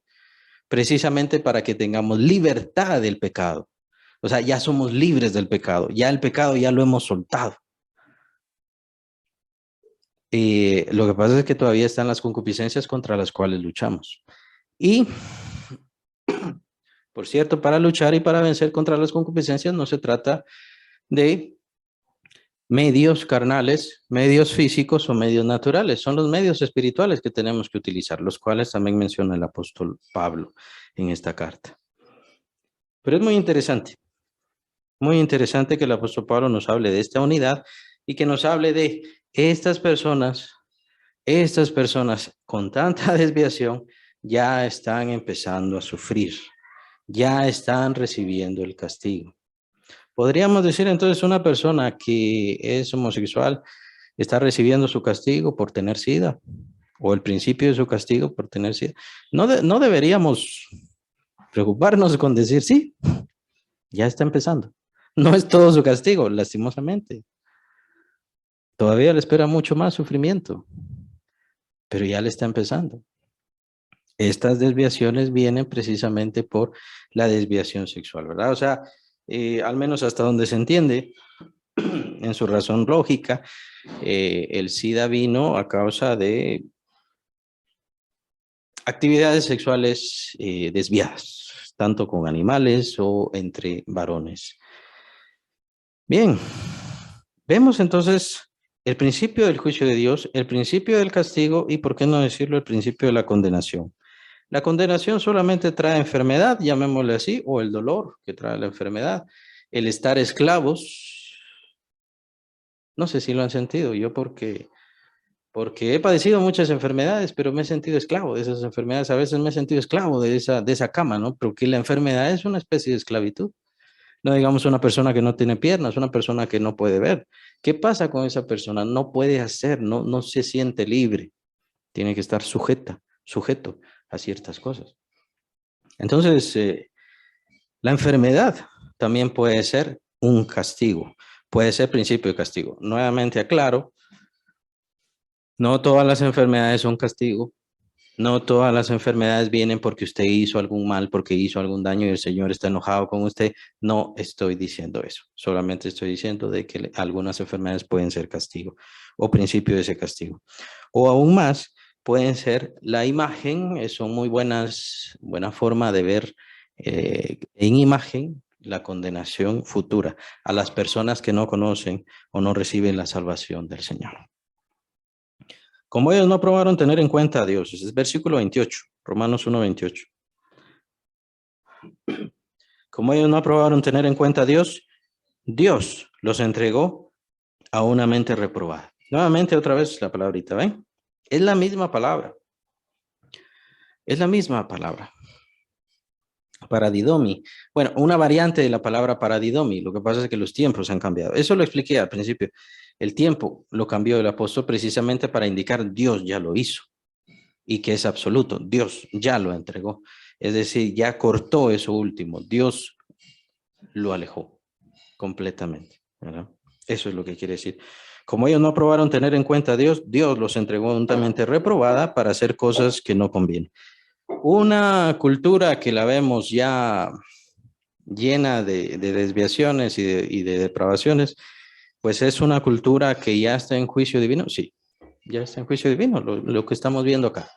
precisamente para que tengamos libertad del pecado. O sea, ya somos libres del pecado. Ya el pecado ya lo hemos soltado. Lo que pasa es que todavía están las concupiscencias contra las cuales luchamos. Y, por cierto, para luchar y para vencer contra las concupiscencias no se trata de medios carnales, medios físicos o medios naturales. Son los medios espirituales que tenemos que utilizar, los cuales también menciona el apóstol Pablo en esta carta. Pero es muy interesante que el apóstol Pablo nos hable de esta unidad y que nos hable de estas personas con tanta desviación ya están empezando a sufrir, ya están recibiendo el castigo. Podríamos decir entonces una persona que es homosexual está recibiendo su castigo por tener SIDA o el principio de su castigo por tener SIDA. No deberíamos preocuparnos con decir sí, ya está empezando. No es todo su castigo, lastimosamente. Todavía le espera mucho más sufrimiento, pero ya le está empezando. Estas desviaciones vienen precisamente por la desviación sexual, ¿verdad? O sea, al menos hasta donde se entiende, en su razón lógica, el SIDA vino a causa de actividades sexuales desviadas, tanto con animales o entre varones. Bien, vemos entonces el principio del juicio de Dios, el principio del castigo y, por qué no decirlo, el principio de la condenación. La condenación solamente trae enfermedad, llamémosle así, o el dolor que trae la enfermedad. El estar esclavos, no sé si lo han sentido, yo porque he padecido muchas enfermedades, pero me he sentido esclavo de esas enfermedades. A veces me he sentido esclavo de esa cama, ¿no? Porque la enfermedad es una especie de esclavitud. No digamos una persona que no tiene piernas, una persona que no puede ver. ¿Qué pasa con esa persona? No puede hacer, no se siente libre. Tiene que estar sujeto a ciertas cosas. Entonces, la enfermedad también puede ser un castigo, puede ser principio de castigo. Nuevamente aclaro, no todas las enfermedades son castigo, no todas las enfermedades vienen porque usted hizo algún mal, porque hizo algún daño y el Señor está enojado con usted. No estoy diciendo eso, solamente estoy diciendo de que algunas enfermedades pueden ser castigo o principio de ese castigo. O aún más, pueden ser la imagen, son muy buena forma de ver en imagen la condenación futura a las personas que no conocen o no reciben la salvación del Señor. Como ellos no aprobaron tener en cuenta a Dios, es versículo 28, Romanos 1:28. Como ellos no aprobaron tener en cuenta a Dios, Dios los entregó a una mente reprobada. Nuevamente otra vez la palabrita, ¿ven? Es la misma palabra. Es la misma palabra. Paradidomi. Bueno, una variante de la palabra paradidomi. Lo que pasa es que los tiempos han cambiado. Eso lo expliqué al principio. El tiempo lo cambió el apóstol precisamente para indicar Dios ya lo hizo. y que es absoluto. Dios ya lo entregó. Es decir, ya cortó eso último. Dios lo alejó completamente, ¿verdad? Eso es lo que quiere decir. Como ellos no aprobaron tener en cuenta a Dios, Dios los entregó juntamente reprobada para hacer cosas que no convienen. Una cultura que la vemos ya llena de desviaciones y de depravaciones, pues es una cultura que ya está en juicio divino. Sí, ya está en juicio divino, lo que estamos viendo acá.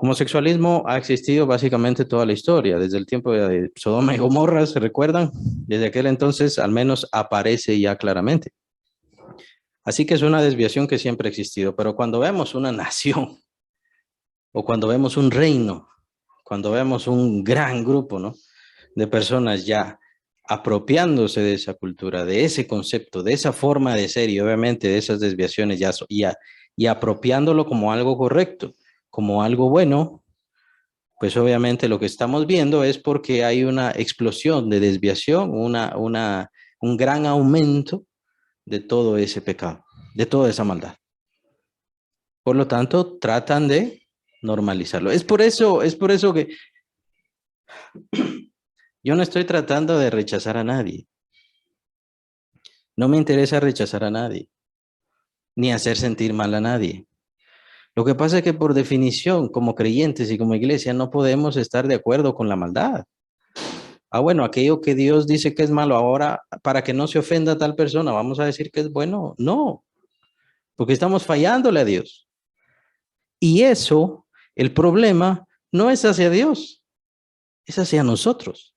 Homosexualismo ha existido básicamente toda la historia, desde el tiempo de Sodoma y Gomorra, ¿se recuerdan? Desde aquel entonces al menos aparece ya claramente. Así que es una desviación que siempre ha existido, pero cuando vemos una nación o cuando vemos un reino, cuando vemos un gran grupo, ¿no?, de personas ya apropiándose de esa cultura, de ese concepto, de esa forma de ser y obviamente de esas desviaciones y apropiándolo como algo correcto, como algo bueno, pues obviamente lo que estamos viendo es porque hay una explosión de desviación, un gran aumento de todo ese pecado, de toda esa maldad. Por lo tanto, tratan de normalizarlo. Es por eso que yo no estoy tratando de rechazar a nadie. No me interesa rechazar a nadie, ni hacer sentir mal a nadie. Lo que pasa es que por definición, como creyentes y como iglesia, no podemos estar de acuerdo con la maldad. Bueno, aquello que Dios dice que es malo, ahora para que no se ofenda a tal persona, vamos a decir que es bueno. No, porque estamos fallándole a Dios. Y eso, el problema, no es hacia Dios, es hacia nosotros.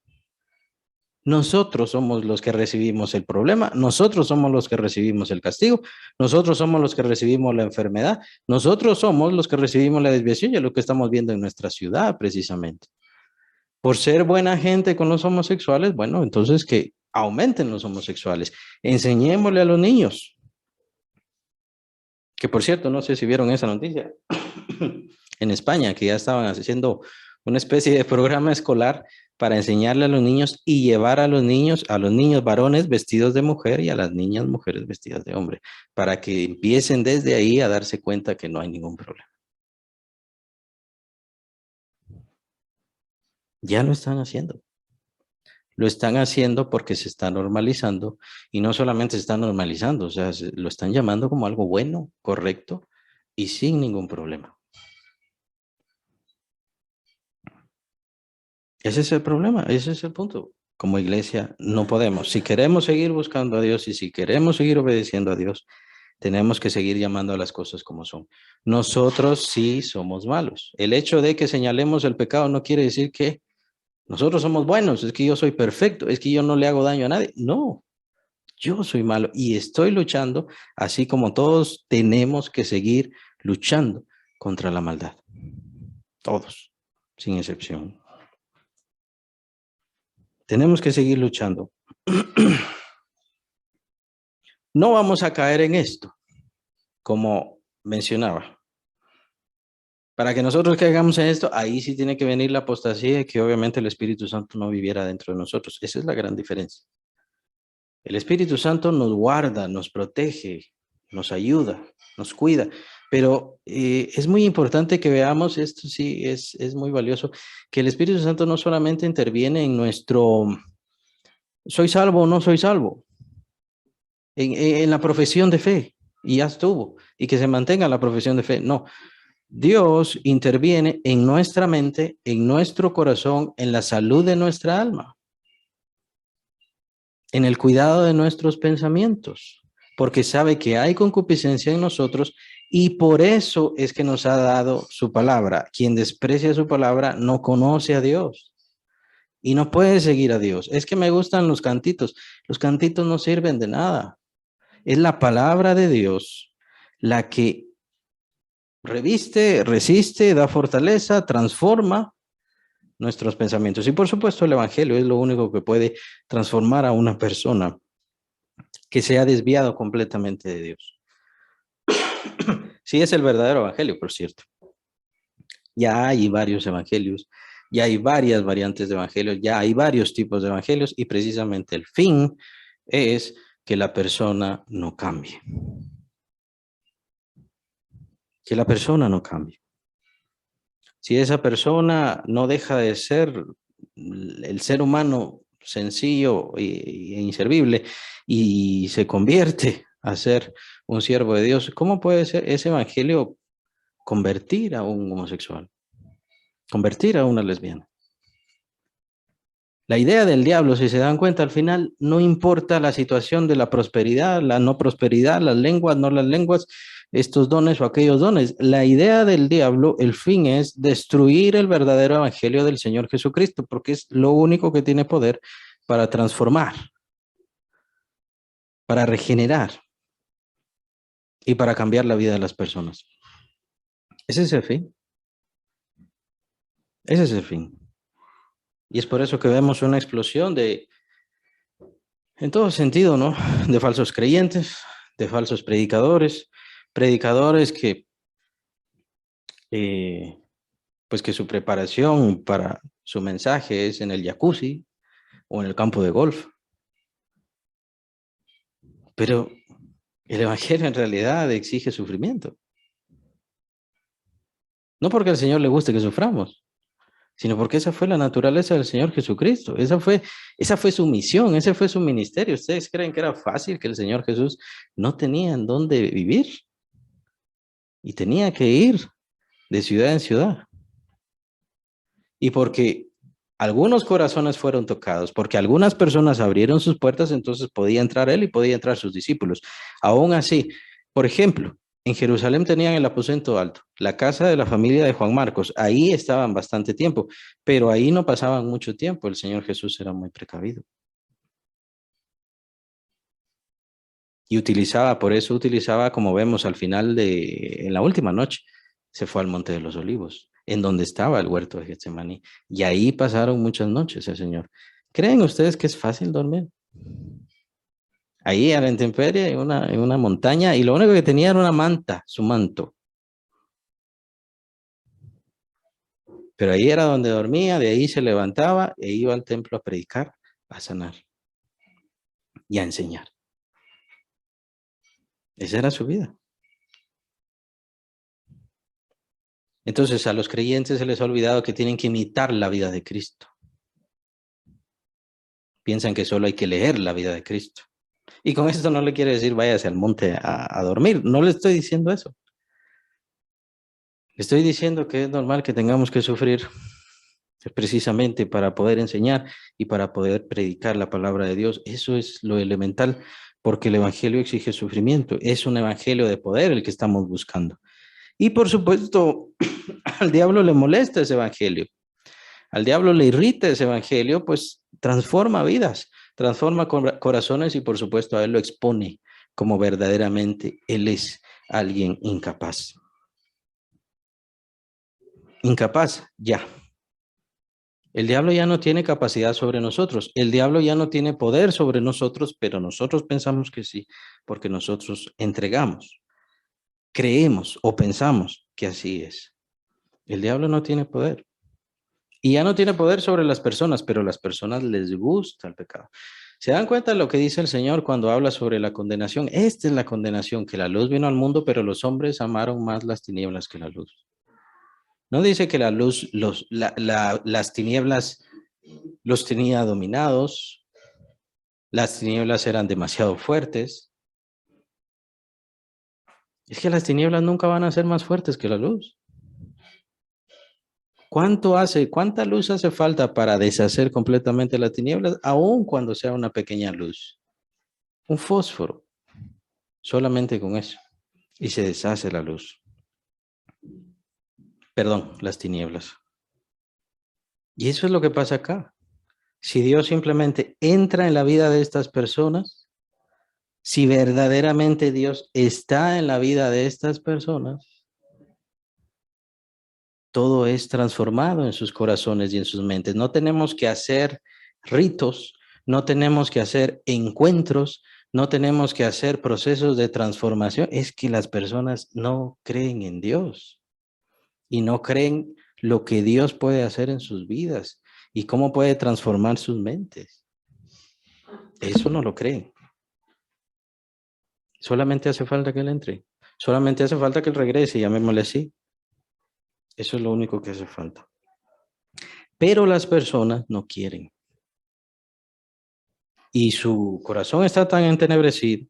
Nosotros somos los que recibimos el problema, nosotros somos los que recibimos el castigo, nosotros somos los que recibimos la enfermedad, nosotros somos los que recibimos la desviación, y es lo que estamos viendo en nuestra ciudad precisamente. Por ser buena gente con los homosexuales, bueno, entonces que aumenten los homosexuales. Enseñémosle a los niños, que por cierto, no sé si vieron esa noticia, en España, que ya estaban haciendo una especie de programa escolar para enseñarle a los niños y llevar a los niños varones vestidos de mujer y a las niñas mujeres vestidas de hombre, para que empiecen desde ahí a darse cuenta que no hay ningún problema. Ya lo están haciendo. Lo están haciendo porque se está normalizando y no solamente se está normalizando, o sea, lo están llamando como algo bueno, correcto y sin ningún problema. Ese es el problema, ese es el punto. Como iglesia no podemos. Si queremos seguir buscando a Dios y si queremos seguir obedeciendo a Dios, tenemos que seguir llamando a las cosas como son. Nosotros sí somos malos. El hecho de que señalemos el pecado no quiere decir que nosotros somos buenos, es que yo soy perfecto, es que yo no le hago daño a nadie. No, yo soy malo y estoy luchando, así como todos tenemos que seguir luchando contra la maldad. Todos, sin excepción. Tenemos que seguir luchando. No vamos a caer en esto, como mencionaba. Para que nosotros caigamos en esto, ahí sí tiene que venir la apostasía y que obviamente el Espíritu Santo no viviera dentro de nosotros. Esa es la gran diferencia. El Espíritu Santo nos guarda, nos protege, nos ayuda, nos cuida. Pero es muy importante que veamos, esto sí es muy valioso, que el Espíritu Santo no solamente interviene en nuestro soy salvo o no soy salvo, en la profesión de fe, y ya estuvo, y que se mantenga la profesión de fe. No, Dios interviene en nuestra mente, en nuestro corazón, en la salud de nuestra alma, en el cuidado de nuestros pensamientos, porque sabe que hay concupiscencia en nosotros y por eso es que nos ha dado su palabra. Quien desprecia su palabra no conoce a Dios y no puede seguir a Dios. Es que me gustan los cantitos no sirven de nada. Es la palabra de Dios la que reviste, resiste, da fortaleza, transforma nuestros pensamientos. Y por supuesto el Evangelio es lo único que puede transformar a una persona que se ha desviado completamente de Dios. Sí es el verdadero Evangelio, por cierto. Ya hay varios evangelios, ya hay varias variantes de evangelios, ya hay varios tipos de evangelios y precisamente el fin es que la persona no cambie. que la persona no cambie. Si esa persona no deja de ser el ser humano sencillo e inservible y se convierte a ser un siervo de Dios, ¿cómo puede ser ese evangelio convertir a un homosexual, convertir a una lesbiana? La idea del diablo, si se dan cuenta, al final no importa la situación de la prosperidad, la no prosperidad, las lenguas, no las lenguas, estos dones o aquellos dones. La idea del diablo, el fin es destruir el verdadero evangelio del Señor Jesucristo, porque es lo único que tiene poder para transformar, para regenerar y para cambiar la vida de las personas. Ese es el fin. Ese es el fin. Y es por eso que vemos una explosión en todo sentido, ¿no? De falsos creyentes, de falsos predicadores, predicadores que, pues que su preparación para su mensaje es en el jacuzzi o en el campo de golf. Pero el evangelio en realidad exige sufrimiento. No porque al Señor le guste que suframos, sino porque esa fue la naturaleza del Señor Jesucristo. Esa fue su misión, ese fue su ministerio. ¿Ustedes creen que era fácil que el Señor Jesús no tenía en dónde vivir? Y tenía que ir de ciudad en ciudad. Y porque algunos corazones fueron tocados, porque algunas personas abrieron sus puertas, entonces podía entrar él y podía entrar sus discípulos. Aún así, por ejemplo, en Jerusalén tenían el aposento alto, la casa de la familia de Juan Marcos. Ahí estaban bastante tiempo, pero ahí no pasaban mucho tiempo. El Señor Jesús era muy precavido. Y por eso utilizaba, como vemos al final en la última noche, se fue al Monte de los Olivos, en donde estaba el huerto de Getsemaní. Y ahí pasaron muchas noches el Señor. ¿Creen ustedes que es fácil dormir? Ahí a la intemperie, en una montaña, y lo único que tenía era una manta, su manto. Pero ahí era donde dormía, de ahí se levantaba e iba al templo a predicar, a sanar y a enseñar. Esa era su vida. Entonces a los creyentes se les ha olvidado que tienen que imitar la vida de Cristo. Piensan que solo hay que leer la vida de Cristo. Y con esto no le quiere decir váyase al monte a dormir. No le estoy diciendo eso. Le estoy diciendo que es normal que tengamos que sufrir precisamente para poder enseñar y para poder predicar la palabra de Dios. Eso es lo elemental, porque el evangelio exige sufrimiento. Es un evangelio de poder el que estamos buscando. Y por supuesto, al diablo le molesta ese evangelio. Al diablo le irrita ese evangelio, pues transforma vidas, transforma corazones y por supuesto a él lo expone como verdaderamente él es alguien incapaz. Incapaz, ya. El diablo ya no tiene capacidad sobre nosotros, el diablo ya no tiene poder sobre nosotros, pero nosotros pensamos que sí, porque nosotros entregamos, creemos o pensamos que así es. El diablo no tiene poder. Y ya no tiene poder sobre las personas, pero a las personas les gusta el pecado. ¿Se dan cuenta de lo que dice el Señor cuando habla sobre la condenación? Esta es la condenación, que la luz vino al mundo, pero los hombres amaron más las tinieblas que la luz. No dice que la luz, las tinieblas los tenía dominados, las tinieblas eran demasiado fuertes. Es que las tinieblas nunca van a ser más fuertes que la luz. ¿Cuánta luz hace falta para deshacer completamente las tinieblas, aun cuando sea una pequeña luz? Un fósforo, solamente con eso, y se deshace la luz. Perdón, las tinieblas. Y eso es lo que pasa acá. Si Dios simplemente entra en la vida de estas personas, si verdaderamente Dios está en la vida de estas personas, todo es transformado en sus corazones y en sus mentes. No tenemos que hacer ritos, no tenemos que hacer encuentros, no tenemos que hacer procesos de transformación. Es que las personas no creen en Dios y no creen lo que Dios puede hacer en sus vidas y cómo puede transformar sus mentes. Eso no lo creen. Solamente hace falta que Él entre. Solamente hace falta que él regrese, llamémosle así. Eso es lo único que hace falta. Pero las personas no quieren. Y su corazón está tan entenebrecido,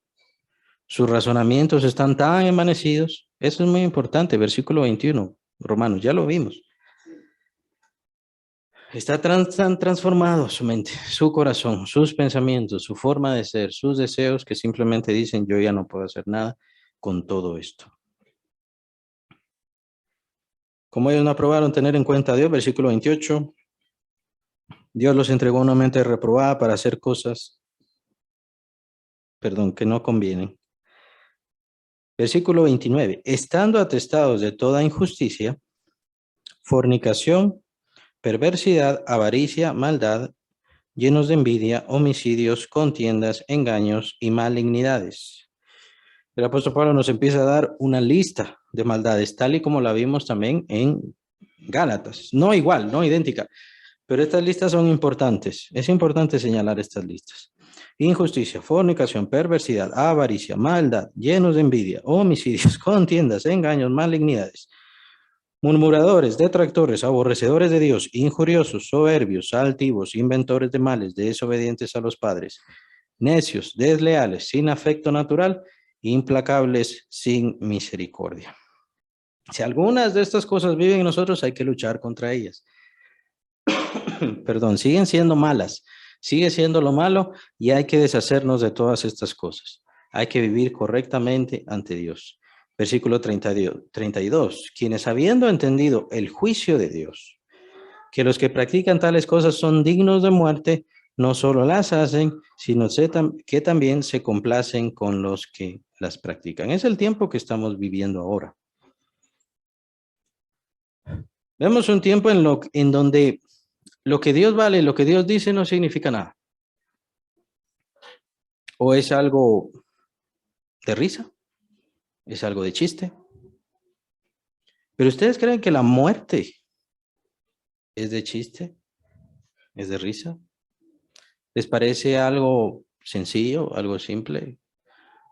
sus razonamientos están tan envanecidos. Eso es muy importante, versículo 21, Romanos, ya lo vimos. Está tan transformado su mente, su corazón, sus pensamientos, su forma de ser, sus deseos, que simplemente dicen, yo ya no puedo hacer nada con todo esto. Como ellos no aprobaron tener en cuenta a Dios, versículo 28, Dios los entregó a una mente reprobada para hacer cosas, que no convienen. Versículo 29, estando atestados de toda injusticia, fornicación, perversidad, avaricia, maldad, llenos de envidia, homicidios, contiendas, engaños y malignidades. El apóstol Pablo nos empieza a dar una lista de maldades, tal y como la vimos también en Gálatas. No igual, no idéntica, pero estas listas son importantes. Es importante señalar estas listas. Injusticia, fornicación, perversidad, avaricia, maldad, llenos de envidia, homicidios, contiendas, engaños, malignidades, murmuradores, detractores, aborrecedores de Dios, injuriosos, soberbios, altivos, inventores de males, desobedientes a los padres, necios, desleales, sin afecto natural, implacables, sin misericordia. Si algunas de estas cosas viven en nosotros, hay que luchar contra ellas. Perdón, siguen siendo malas, sigue siendo lo malo y hay que deshacernos de todas estas cosas. Hay que vivir correctamente ante Dios. Versículo 32. Quienes habiendo entendido el juicio de Dios, que los que practican tales cosas son dignos de muerte, no solo las hacen, sino que también se complacen con los que las practican. Es el tiempo que estamos viviendo ahora. Vemos un tiempo en donde lo que Dios vale, lo que Dios dice no significa nada. O es algo de risa, es algo de chiste. Pero ustedes creen que la muerte es de chiste, es de risa. ¿Les parece algo sencillo, algo simple?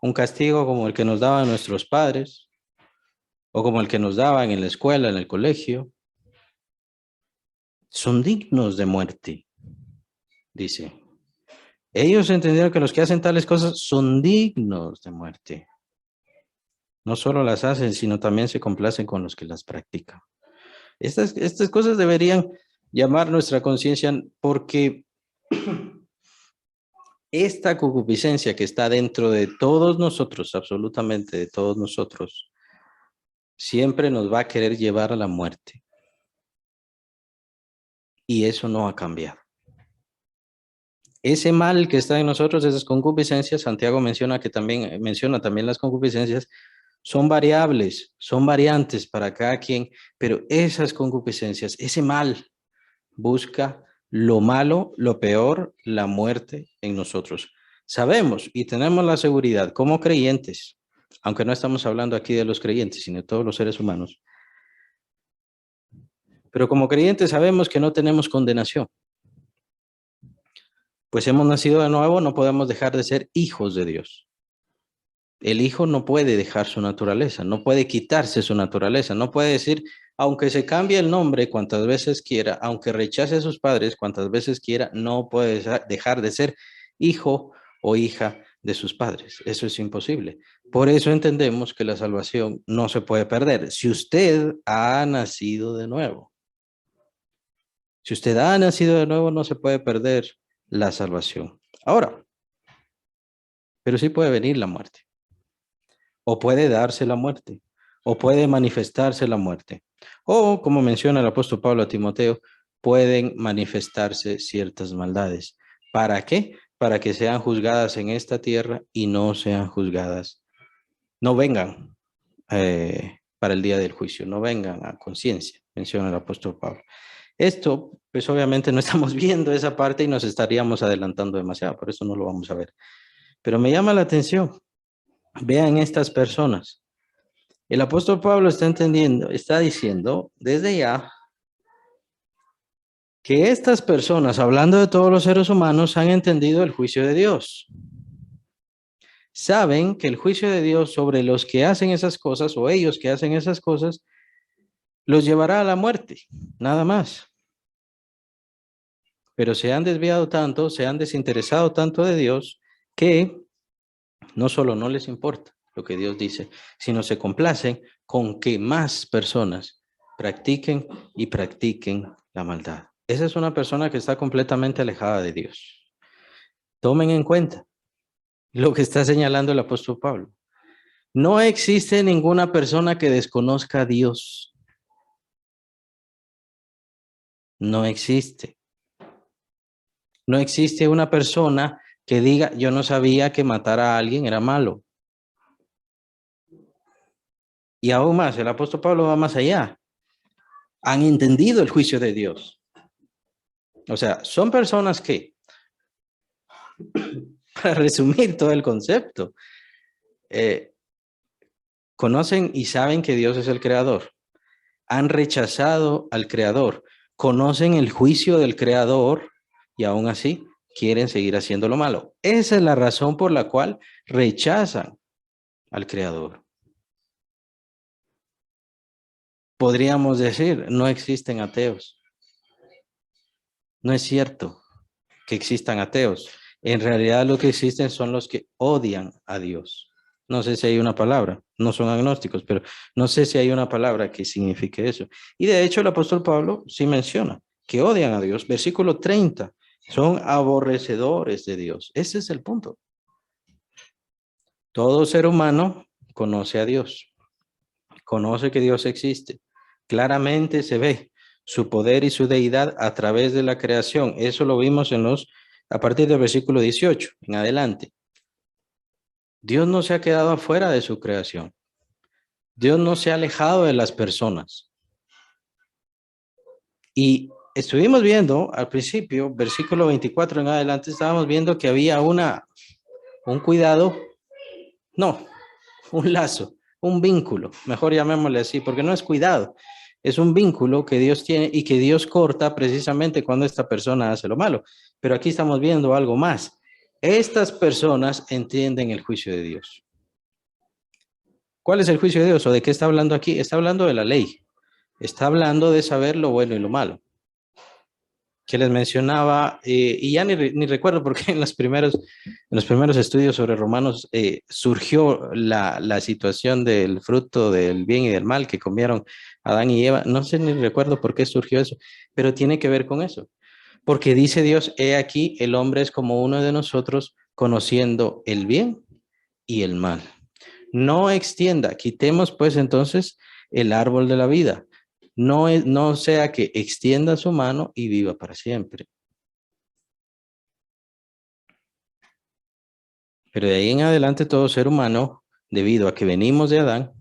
Un castigo como el que nos daban nuestros padres o como el que nos daban en la escuela, en el colegio. Son dignos de muerte, dice. Ellos entendieron que los que hacen tales cosas son dignos de muerte. No solo las hacen, sino también se complacen con los que las practican. Estas cosas deberían llamar nuestra conciencia porque esta concupiscencia que está dentro de todos nosotros, absolutamente de todos nosotros, siempre nos va a querer llevar a la muerte. Y eso no ha cambiado. Ese mal que está en nosotros, esas concupiscencias, Santiago menciona también las concupiscencias, son variables, son variantes para cada quien, pero esas concupiscencias, ese mal, busca lo malo, lo peor, la muerte en nosotros. Sabemos y tenemos la seguridad como creyentes, aunque no estamos hablando aquí de los creyentes, sino de todos los seres humanos, pero como creyentes sabemos que no tenemos condenación. Pues hemos nacido de nuevo, no podemos dejar de ser hijos de Dios. El hijo no puede dejar su naturaleza, no puede quitarse su naturaleza, no puede decir, aunque se cambie el nombre cuantas veces quiera, aunque rechace a sus padres cuantas veces quiera, no puede dejar de ser hijo o hija de sus padres. Eso es imposible. Por eso entendemos que la salvación no se puede perder. Si usted ha nacido de nuevo, si usted ha nacido de nuevo, no se puede perder la salvación. Ahora, pero sí puede venir la muerte. O puede darse la muerte, o puede manifestarse la muerte. O, como menciona el apóstol Pablo a Timoteo, pueden manifestarse ciertas maldades. ¿Para qué? Para que sean juzgadas en esta tierra y no sean juzgadas. No vengan para el día del juicio, no vengan a conciencia, menciona el apóstol Pablo. Esto, pues obviamente no estamos viendo esa parte y nos estaríamos adelantando demasiado, por eso no lo vamos a ver. Pero me llama la atención. Vean estas personas. El apóstol Pablo está diciendo desde ya que estas personas, hablando de todos los seres humanos, han entendido el juicio de Dios. saben que el juicio de Dios sobre los que hacen esas cosas o ellos que hacen esas cosas los llevará a la muerte, nada más. Pero se han desviado tanto, se han desinteresado tanto de Dios que no solo no les importa lo que Dios dice, sino se complacen con que más personas practiquen y practiquen la maldad. Esa es una persona que está completamente alejada de Dios. Tomen en cuenta lo que está señalando el apóstol Pablo. No existe ninguna persona que desconozca a Dios. No existe. No existe una persona que diga, yo no sabía que matar a alguien era malo. Y aún más, el apóstol Pablo va más allá. Han entendido el juicio de Dios. O sea, son personas que, para resumir todo el concepto, conocen y saben que Dios es el creador. Han rechazado al creador. Conocen el juicio del creador y aún así quieren seguir haciendo lo malo. Esa es la razón por la cual rechazan al creador. Podríamos decir, no existen ateos. No es cierto que existan ateos. En realidad lo que existen son los que odian a Dios. No sé si hay una palabra, no son agnósticos, pero no sé si hay una palabra que signifique eso. Y de hecho el apóstol Pablo sí menciona que odian a Dios. Versículo 30, son aborrecedores de Dios. Ese es el punto. Todo ser humano conoce a Dios, conoce que Dios existe. Claramente se ve su poder y su deidad a través de la creación. Eso lo vimos a partir del versículo 18 en adelante. Dios no se ha quedado afuera de su creación. Dios no se ha alejado de las personas. Y estuvimos viendo al principio, versículo 24 en adelante, estábamos viendo que había un cuidado, no, un lazo, un vínculo, mejor llamémosle así, porque no es cuidado, es un vínculo que Dios tiene y que Dios corta precisamente cuando esta persona hace lo malo. Pero aquí estamos viendo algo más. Estas personas entienden el juicio de Dios. ¿Cuál es el juicio de Dios o de qué está hablando aquí? Está hablando de la ley. Está hablando de saber lo bueno y lo malo. Que les mencionaba, y ya ni recuerdo porque en los primeros estudios sobre Romanos surgió la situación del fruto del bien y del mal que comieron Adán y Eva. No sé ni recuerdo por qué surgió eso, pero tiene que ver con eso. Porque dice Dios, he aquí, el hombre es como uno de nosotros, conociendo el bien y el mal. No extienda, quitemos pues entonces el árbol de la vida. No sea que extienda su mano y viva para siempre. Pero de ahí en adelante todo ser humano, debido a que venimos de Adán,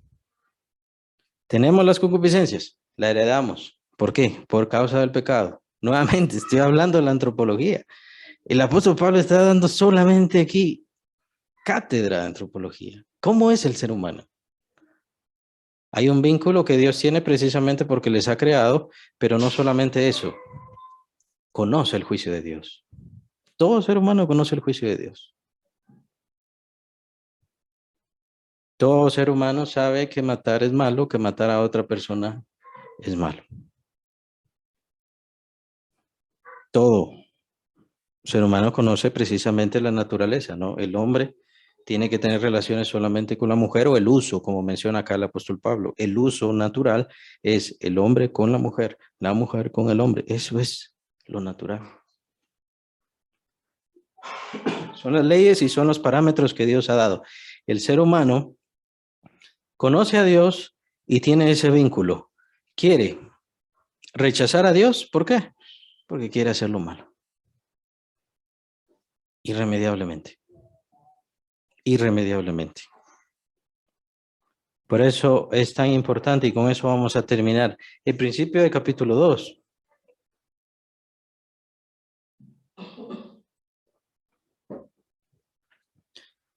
tenemos las concupiscencias, la heredamos. ¿Por qué? Por causa del pecado. Nuevamente, estoy hablando de la antropología. El apóstol Pablo está dando solamente aquí cátedra de antropología. ¿Cómo es el ser humano? Hay un vínculo que Dios tiene precisamente porque les ha creado, pero no solamente eso, conoce el juicio de Dios. Todo ser humano conoce el juicio de Dios. Todo ser humano sabe que matar es malo, que matar a otra persona es malo. Todo ser humano conoce precisamente la naturaleza, ¿no? El hombre tiene que tener relaciones solamente con la mujer o el uso, como menciona acá el apóstol Pablo. El uso natural es el hombre con la mujer con el hombre. Eso es lo natural. Son las leyes y son los parámetros que Dios ha dado. El ser humano conoce a Dios y tiene ese vínculo. Quiere rechazar a Dios, ¿por qué? Porque quiere hacer lo malo. Irremediablemente. Irremediablemente. Por eso es tan importante y con eso vamos a terminar. El principio del capítulo 2.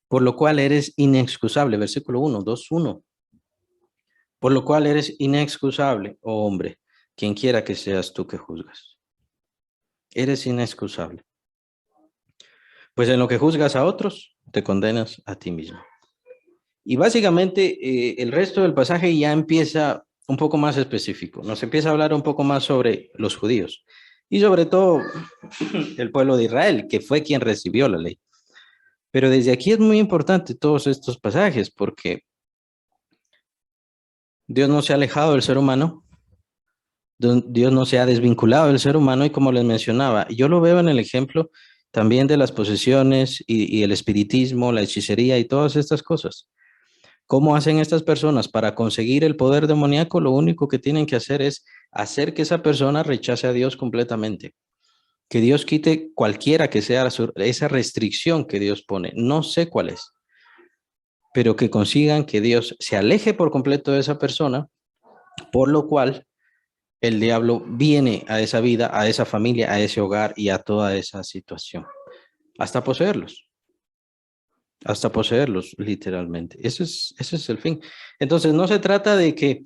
Por lo cual eres inexcusable. Versículo 1, 2, 1. Por lo cual eres inexcusable, oh hombre, quien quiera que seas tú que juzgas. Eres inexcusable. Pues en lo que juzgas a otros, te condenas a ti mismo. Y básicamente el resto del pasaje ya empieza un poco más específico. Nos empieza a hablar un poco más sobre los judíos y sobre todo el pueblo de Israel, que fue quien recibió la ley. Pero desde aquí es muy importante todos estos pasajes porque Dios no se ha alejado del ser humano, Dios no se ha desvinculado del ser humano y como les mencionaba, yo lo veo en el ejemplo también de las posesiones y el espiritismo, la hechicería y todas estas cosas. ¿Cómo hacen estas personas para conseguir el poder demoníaco? Lo único que tienen que hacer es hacer que esa persona rechace a Dios completamente. Que Dios quite cualquiera que sea esa restricción que Dios pone. No sé cuál es, pero que consigan que Dios se aleje por completo de esa persona, por lo cual el diablo viene a esa vida, a esa familia, a ese hogar y a toda esa situación, hasta poseerlos literalmente. Ese es el fin. Entonces no se trata de que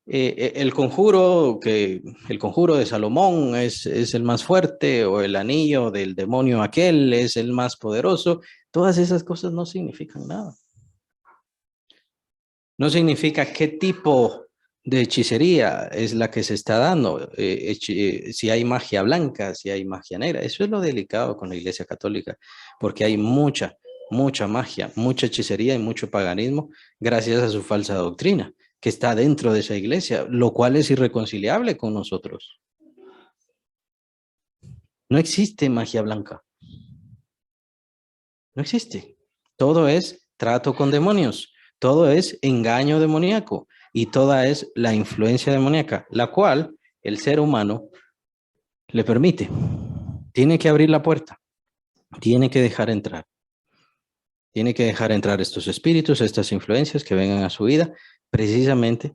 el conjuro de Salomón es el más fuerte o el anillo del demonio aquel es el más poderoso. Todas esas cosas no significan nada. No significa qué tipo de hechicería es la que se está dando, si hay magia blanca, si hay magia negra. Eso es lo delicado con la Iglesia Católica, porque hay mucha magia, mucha hechicería y mucho paganismo gracias a su falsa doctrina que está dentro de esa iglesia, lo cual es irreconciliable con nosotros. No existe magia blanca. No existe. Todo es trato con demonios. Todo es engaño demoníaco. Y toda es la influencia demoníaca, la cual el ser humano le permite. Tiene que abrir la puerta. Tiene que dejar entrar. Tiene que dejar entrar estos espíritus, estas influencias que vengan a su vida, precisamente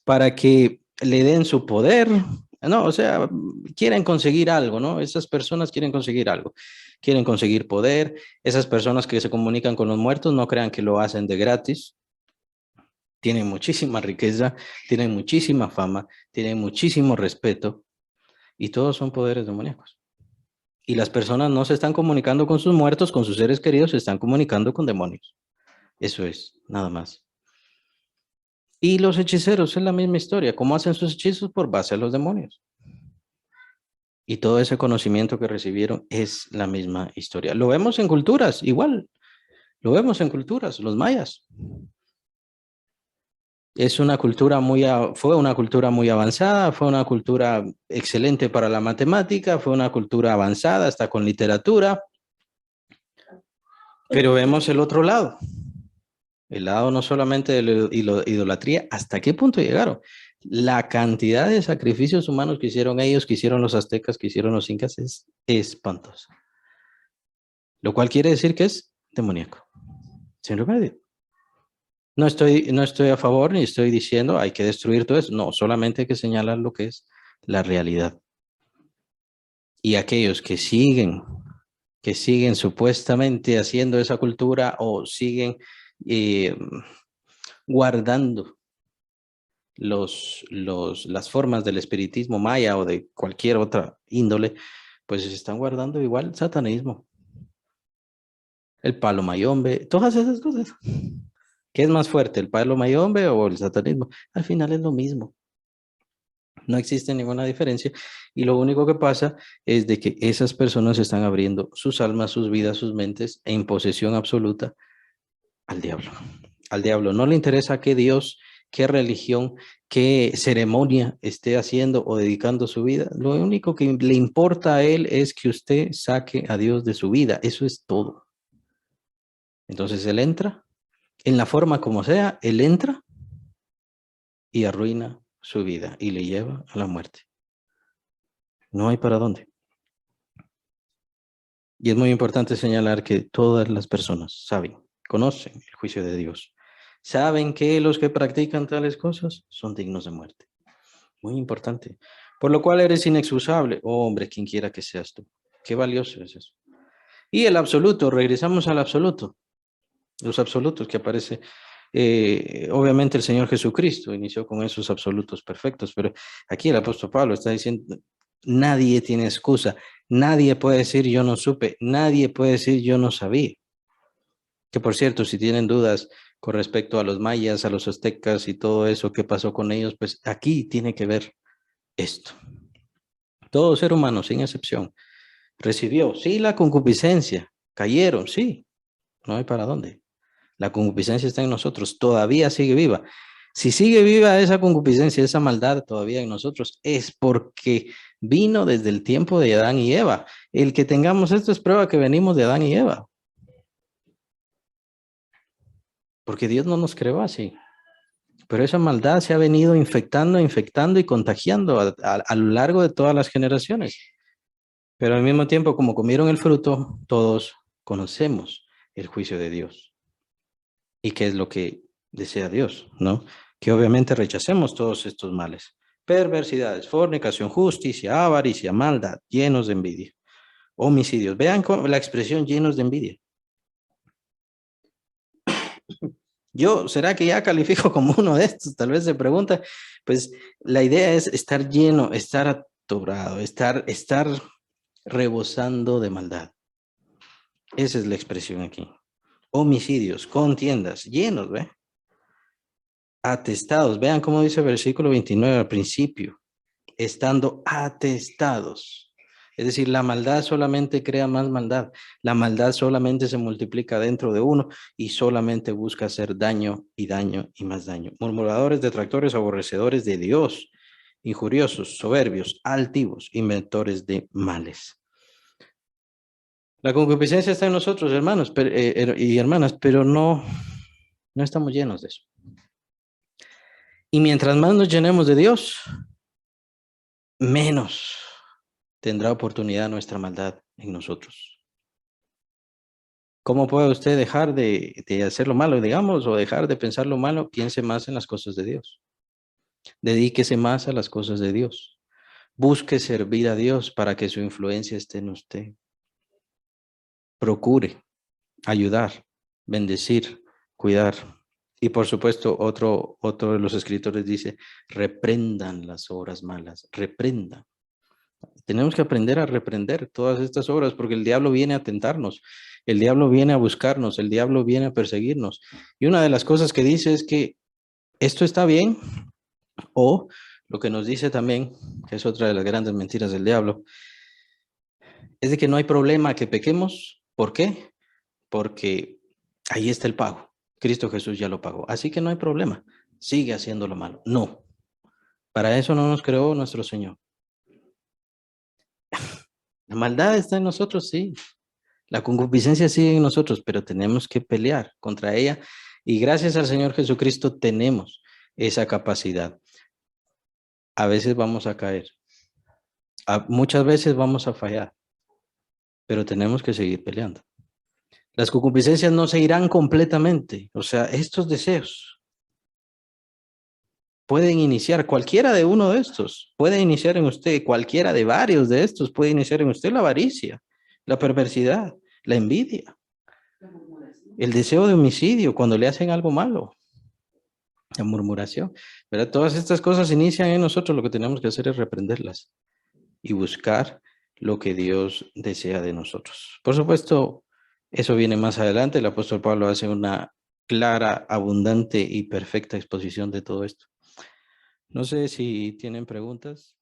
para que le den su poder. No, o sea, quieren conseguir algo, ¿no? Esas personas quieren conseguir algo. Quieren conseguir poder. Esas personas que se comunican con los muertos no crean que lo hacen de gratis. Tienen muchísima riqueza, tienen muchísima fama, tienen muchísimo respeto y todos son poderes demoníacos. Y las personas no se están comunicando con sus muertos, con sus seres queridos, se están comunicando con demonios. Eso es, nada más. Y los hechiceros es la misma historia. ¿Cómo hacen sus hechizos? Por base a los demonios. Y todo ese conocimiento que recibieron es la misma historia. Lo vemos en culturas, igual. Lo vemos en culturas, los mayas. Es una cultura fue una cultura muy avanzada, fue una cultura excelente para la matemática, fue una cultura avanzada hasta con literatura. Pero vemos el otro lado. El lado no solamente de la idolatría, ¿hasta qué punto llegaron? La cantidad de sacrificios humanos que hicieron ellos, que hicieron los aztecas, que hicieron los incas, es espantosa. Lo cual quiere decir que es demoníaco. Sin remedio. No estoy a favor ni estoy diciendo hay que destruir todo eso. No, solamente hay que señalar lo que es la realidad. Y aquellos que siguen supuestamente haciendo esa cultura o siguen guardando las formas del espiritismo maya o de cualquier otra índole, pues se están guardando igual satanismo, el palo mayombe, todas esas cosas. ¿Qué es más fuerte, el palo mayombe o el satanismo? Al final es lo mismo. No existe ninguna diferencia y lo único que pasa es de que esas personas están abriendo sus almas, sus vidas, sus mentes en posesión absoluta al diablo. Al diablo no le interesa qué Dios, qué religión, qué ceremonia esté haciendo o dedicando su vida. Lo único que le importa a él es que usted saque a Dios de su vida. Eso es todo. Entonces él entra, en la forma como sea, él entra y arruina su vida y le lleva a la muerte. No hay para dónde. Y es muy importante señalar que todas las personas saben, conocen el juicio de Dios. Saben que los que practican tales cosas son dignos de muerte. Muy importante. Por lo cual eres inexcusable. Oh, hombre, quien quiera que seas tú. Qué valioso es eso. Y el absoluto, regresamos al absoluto. Los absolutos que aparece. Obviamente el Señor Jesucristo inició con esos absolutos perfectos, pero aquí el apóstol Pablo está diciendo, Nadie tiene excusa. Nadie puede decir yo no supe. Nadie puede decir yo no sabía. Que por cierto, si tienen dudas con respecto a los mayas, a los aztecas y todo eso, qué pasó con ellos, pues aquí tiene que ver esto. Todo ser humano, sin excepción, recibió, sí, la concupiscencia. Cayeron, sí. No hay para dónde. La concupiscencia está en nosotros, todavía sigue viva. Si sigue viva esa concupiscencia, esa maldad todavía en nosotros, es porque vino desde el tiempo de Adán y Eva. El que tengamos esto es prueba que venimos de Adán y Eva. Porque Dios no nos creó así. Pero esa maldad se ha venido infectando, infectando y contagiando a lo largo de todas las generaciones. Pero al mismo tiempo, como comieron el fruto, todos conocemos el juicio de Dios. ¿Y qué es lo que desea Dios? ¿No? Que obviamente rechacemos todos estos males. Perversidades, fornicación, justicia, avaricia, maldad, llenos de envidia. Homicidios. Vean la expresión llenos de envidia. Yo, ¿será que ya califico como uno de estos? Tal vez se pregunta. Pues la idea es estar lleno, estar atorado, estar rebosando de maldad. Esa es la expresión aquí. Homicidios, contiendas, llenos, ¿ve? Atestados. Vean cómo dice el versículo 29 al principio. Estando atestados. Es decir, la maldad solamente crea más maldad. La maldad solamente se multiplica dentro de uno y solamente busca hacer daño y daño y más daño. Murmuradores, detractores, aborrecedores de Dios, injuriosos, soberbios, altivos, inventores de males. La concupiscencia está en nosotros, hermanos y hermanas, pero no estamos llenos de eso. Y mientras más nos llenemos de Dios, menos tendrá oportunidad nuestra maldad en nosotros. ¿Cómo puede usted dejar de hacer lo malo, digamos, o dejar de pensar lo malo? Piense más en las cosas de Dios. Dedíquese más a las cosas de Dios. Busque servir a Dios para que su influencia esté en usted. Procure ayudar, bendecir, cuidar. Y por supuesto, otro de los escritores dice, reprendan las obras malas, reprendan. Tenemos que aprender a reprender todas estas obras porque el diablo viene a tentarnos, el diablo viene a buscarnos, el diablo viene a perseguirnos. Y una de las cosas que dice es que esto está bien, o lo que nos dice también, que es otra de las grandes mentiras del diablo, es de que no hay problema que pequemos. ¿Por qué? Porque ahí está el pago. Cristo Jesús ya lo pagó. Así que no hay problema. Sigue haciendo lo malo. No. Para eso no nos creó nuestro Señor. La maldad está en nosotros, sí. La concupiscencia sigue en nosotros, pero tenemos que pelear contra ella. Y gracias al Señor Jesucristo tenemos esa capacidad. A veces vamos a caer. Muchas veces vamos a fallar. Pero tenemos que seguir peleando. Las concupiscencias no se irán completamente. O sea, estos deseos pueden iniciar cualquiera de uno de estos. Puede iniciar en usted cualquiera de varios de estos. Puede iniciar en usted la avaricia, la perversidad, la envidia, el deseo de homicidio cuando le hacen algo malo, la murmuración. ¿Verdad? Todas estas cosas inician en nosotros. Lo que tenemos que hacer es reprenderlas y buscar lo que Dios desea de nosotros. Por supuesto, eso viene más adelante. El apóstol Pablo hace una clara, abundante y perfecta exposición de todo esto. No sé si tienen preguntas.